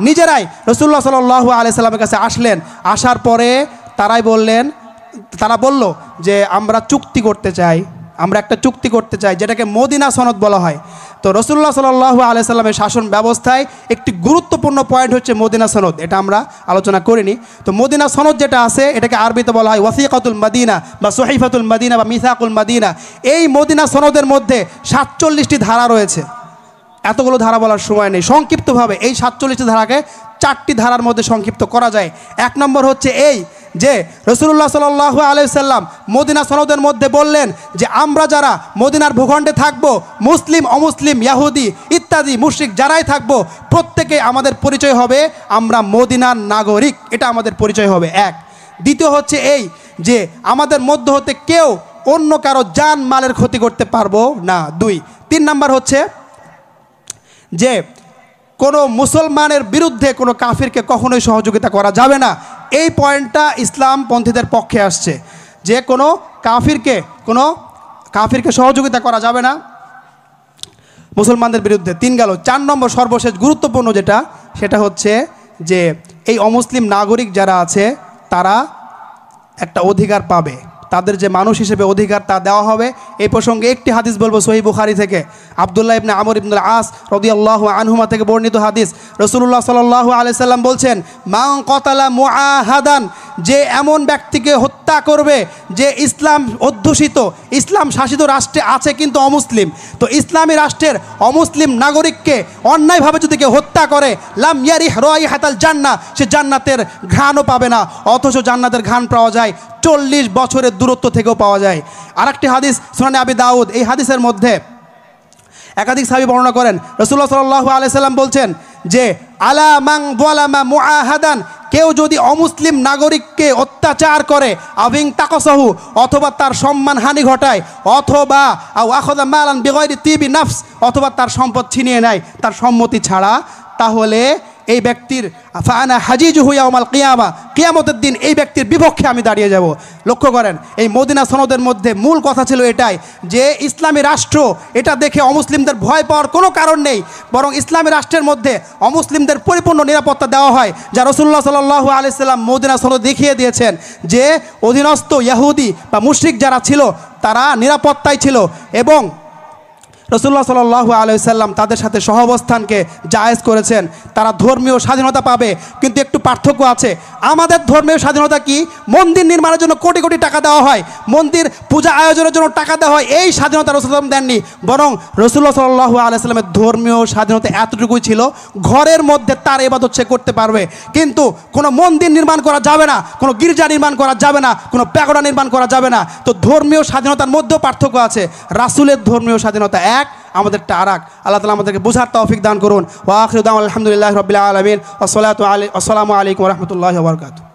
নিজেরাই রাসূলুল্লাহ সাল্লাল্লাহু আলাইহি ওয়াসাল্লামের কাছে আসলেন। আসার পরে তারা বলল যে আমরা চুক্তি করতে চাই, আমরা একটা চুক্তি করতে চাই, যেটাকে মদিনা সনদ বলা হয়। তো রাসূলুল্লাহ সাল্লাল্লাহু আলাইহি সাল্লামের শাসন ব্যবস্থায় একটি গুরুত্বপূর্ণ পয়েন্ট হচ্ছে মদিনা সনদ। এটা আমরা আলোচনা করিনি। তো মদিনা সনদ যেটা আছে এটাকে আরবিতে বলা হয় ওয়াসিকাতুল মদিনা বা সহিফাতুল মদিনা বা মিসাকুল মদিনা। এই মদিনা সনদের মধ্যে 47টি ধারা রয়েছে। এতগুলো ধারা বলার সময় নেই, সংক্ষিপ্তভাবে এই 47টি ধারাকে 4টি ধারার মধ্যে সংক্ষিপ্ত করা যায়। 1 নম্বর হচ্ছে এই যে রাসূলুল্লাহ সাল্লাল্লাহু আলাইহি সাল্লাম মদিনা সনদের মধ্যে বললেন যে আমরা যারা মদিনার ভূখণ্ডে থাকব, মুসলিম অমুসলিম ইহুদি ইত্যাদি মুশরিক যারাই থাকব, প্রত্যেকে আমাদের পরিচয় হবে আমরা মদিনার নাগরিক, এটা আমাদের পরিচয় হবে। 1। দ্বিতীয় হচ্ছে এই যে আমাদের মধ্য হতে কেউ অন্য কারো জান মালের ক্ষতি করতে পারবো না। 2। 3 নম্বর হচ্ছে যে কোনো মুসলমানের বিরুদ্ধে কোনো কাফিরকে কখনোই সহযোগিতা করা যাবে না। এই পয়েন্টটা ইসলামপন্থীদের পক্ষে আসছে যে কোনো কাফিরকে সহযোগিতা করা যাবে না মুসলমানদের বিরুদ্ধে। 3 গেল। 4 নম্বর সর্বশেষ গুরুত্বপূর্ণ যেটা, সেটা হচ্ছে যে এই অমুসলিম নাগরিক যারা আছে তারা একটা অধিকার পাবে, তাদের যে মানুষ হিসেবে অধিকার তা দেওয়া হবে। এই প্রসঙ্গে একটি হাদিস বলবো সহিহ বুখারী থেকে, আব্দুল্লাহ ইবনে আমর ইবনে আস রাদিয়াল্লাহু আনহুমা থেকে বর্ণিত হাদিস। রাসূলুল্লাহ সাল্লাল্লাহু আলাইহি সাল্লাম বলছেন, মান কতালা মুআহাদান, যে এমন ব্যক্তিকে হত্যা করবে যে ইসলাম অধ্যুষিত ইসলাম শাসিত রাষ্ট্রে আছে কিন্তু অমুসলিম, তো ইসলামী রাষ্ট্রের অমুসলিম নাগরিককে অন্যায়ভাবে যদি কেউ হত্যা করে, লাম ইয়ারিহ রাইহাতাল জান্নাহ, সে জান্নাতের ঘ্রাণও পাবে না। অথচ জান্নাতের ঘ্রাণ পাওয়া যায় 40 বছরের দূরত্ব থেকেও পাওয়া যায়। আরেকটি হাদিস সুনানে আবি দাউদ, এই হাদিসের মধ্যে একাধিক সাহাবী বর্ণনা করেন। রাসূলুল্লাহ সাল্লাল্লাহু আলাইহি সাল্লাম বলছেন যে আলা মান যালামা মুআহাদান, কেউ যদি অমুসলিম নাগরিককে অত্যাচার করে, আবিং তাকসাহু, অথবা তার সম্মানহানি ঘটায়, অথবা আও আখাযা মালান বিগাইরি তিবি নাফস, অথবা তার সম্পদ ছিনিয়ে নেয় তার সম্মতি ছাড়া, তাহলে এই ব্যক্তির ফানা হাজিজুহু ইয়াউমাল কিয়ামা, কিয়ামতের দিন এই ব্যক্তির বিপক্ষে আমি দাঁড়িয়ে যাব। লক্ষ্য করেন এই মদিনা সনদের মধ্যে মূল কথা ছিল এটাই যে ইসলামী রাষ্ট্র, এটা দেখে অমুসলিমদের ভয় পাওয়ার কোনো কারণ নেই, বরং ইসলামী রাষ্ট্রের মধ্যে অমুসলিমদের পরিপূর্ণ নিরাপত্তা দেওয়া হয়, যা রাসূলুল্লাহ সাল্লাল্লাহু আলাইহি সাল্লাম মদিনা সনদ দেখিয়ে দিয়েছেন যে অধীনস্থ ইহুদি বা মুশরিক যারা ছিল তারা নিরাপত্তায় ছিল, এবং রাসূলুল্লাহ সাল্লাল্লাহু আলাইহি সাল্লাম তাদের সাথে সহাবস্থানকে জায়েজ করেছেন। তারা ধর্মীয় স্বাধীনতা পাবে, কিন্তু একটু পার্থক্য আছে। আমাদের ধর্মীয় স্বাধীনতা কি? মন্দির নির্মাণের জন্য কোটি কোটি টাকা দেওয়া হয়, মন্দির পূজা আয়োজনের জন্য টাকা দেওয়া হয়, এই স্বাধীনতা রাসূলুল্লাহ দেননি। বরং রাসূলুল্লাহ সাল্লাল্লাহু আলাইহি সাল্লামের ধর্মীয় স্বাধীনতা এতটুকুই ছিল, ঘরের মধ্যে তার ইবাদত সে করতে পারবে, কিন্তু কোনো মন্দির নির্মাণ করা যাবে না, কোনো গির্জা নির্মাণ করা যাবে না, কোনো প্যাগোডা নির্মাণ করা যাবে না। তো ধর্মীয় স্বাধীনতার মধ্যেও পার্থক্য আছে। রাসূলের ধর্মীয় স্বাধীনতা এক, আমাদেরটা আরেক। আল্লাহ তাআলা আমাদেরকে বুঝার তৌফিক দান করুন। ওয়া আখিরু দাওয়ানা আলহামদুলিল্লাহি রাব্বিল আলামিন। আসসালামু আলাইকুম ওয়া রাহমাতুল্লাহি ওয়া বারাকাতুহু।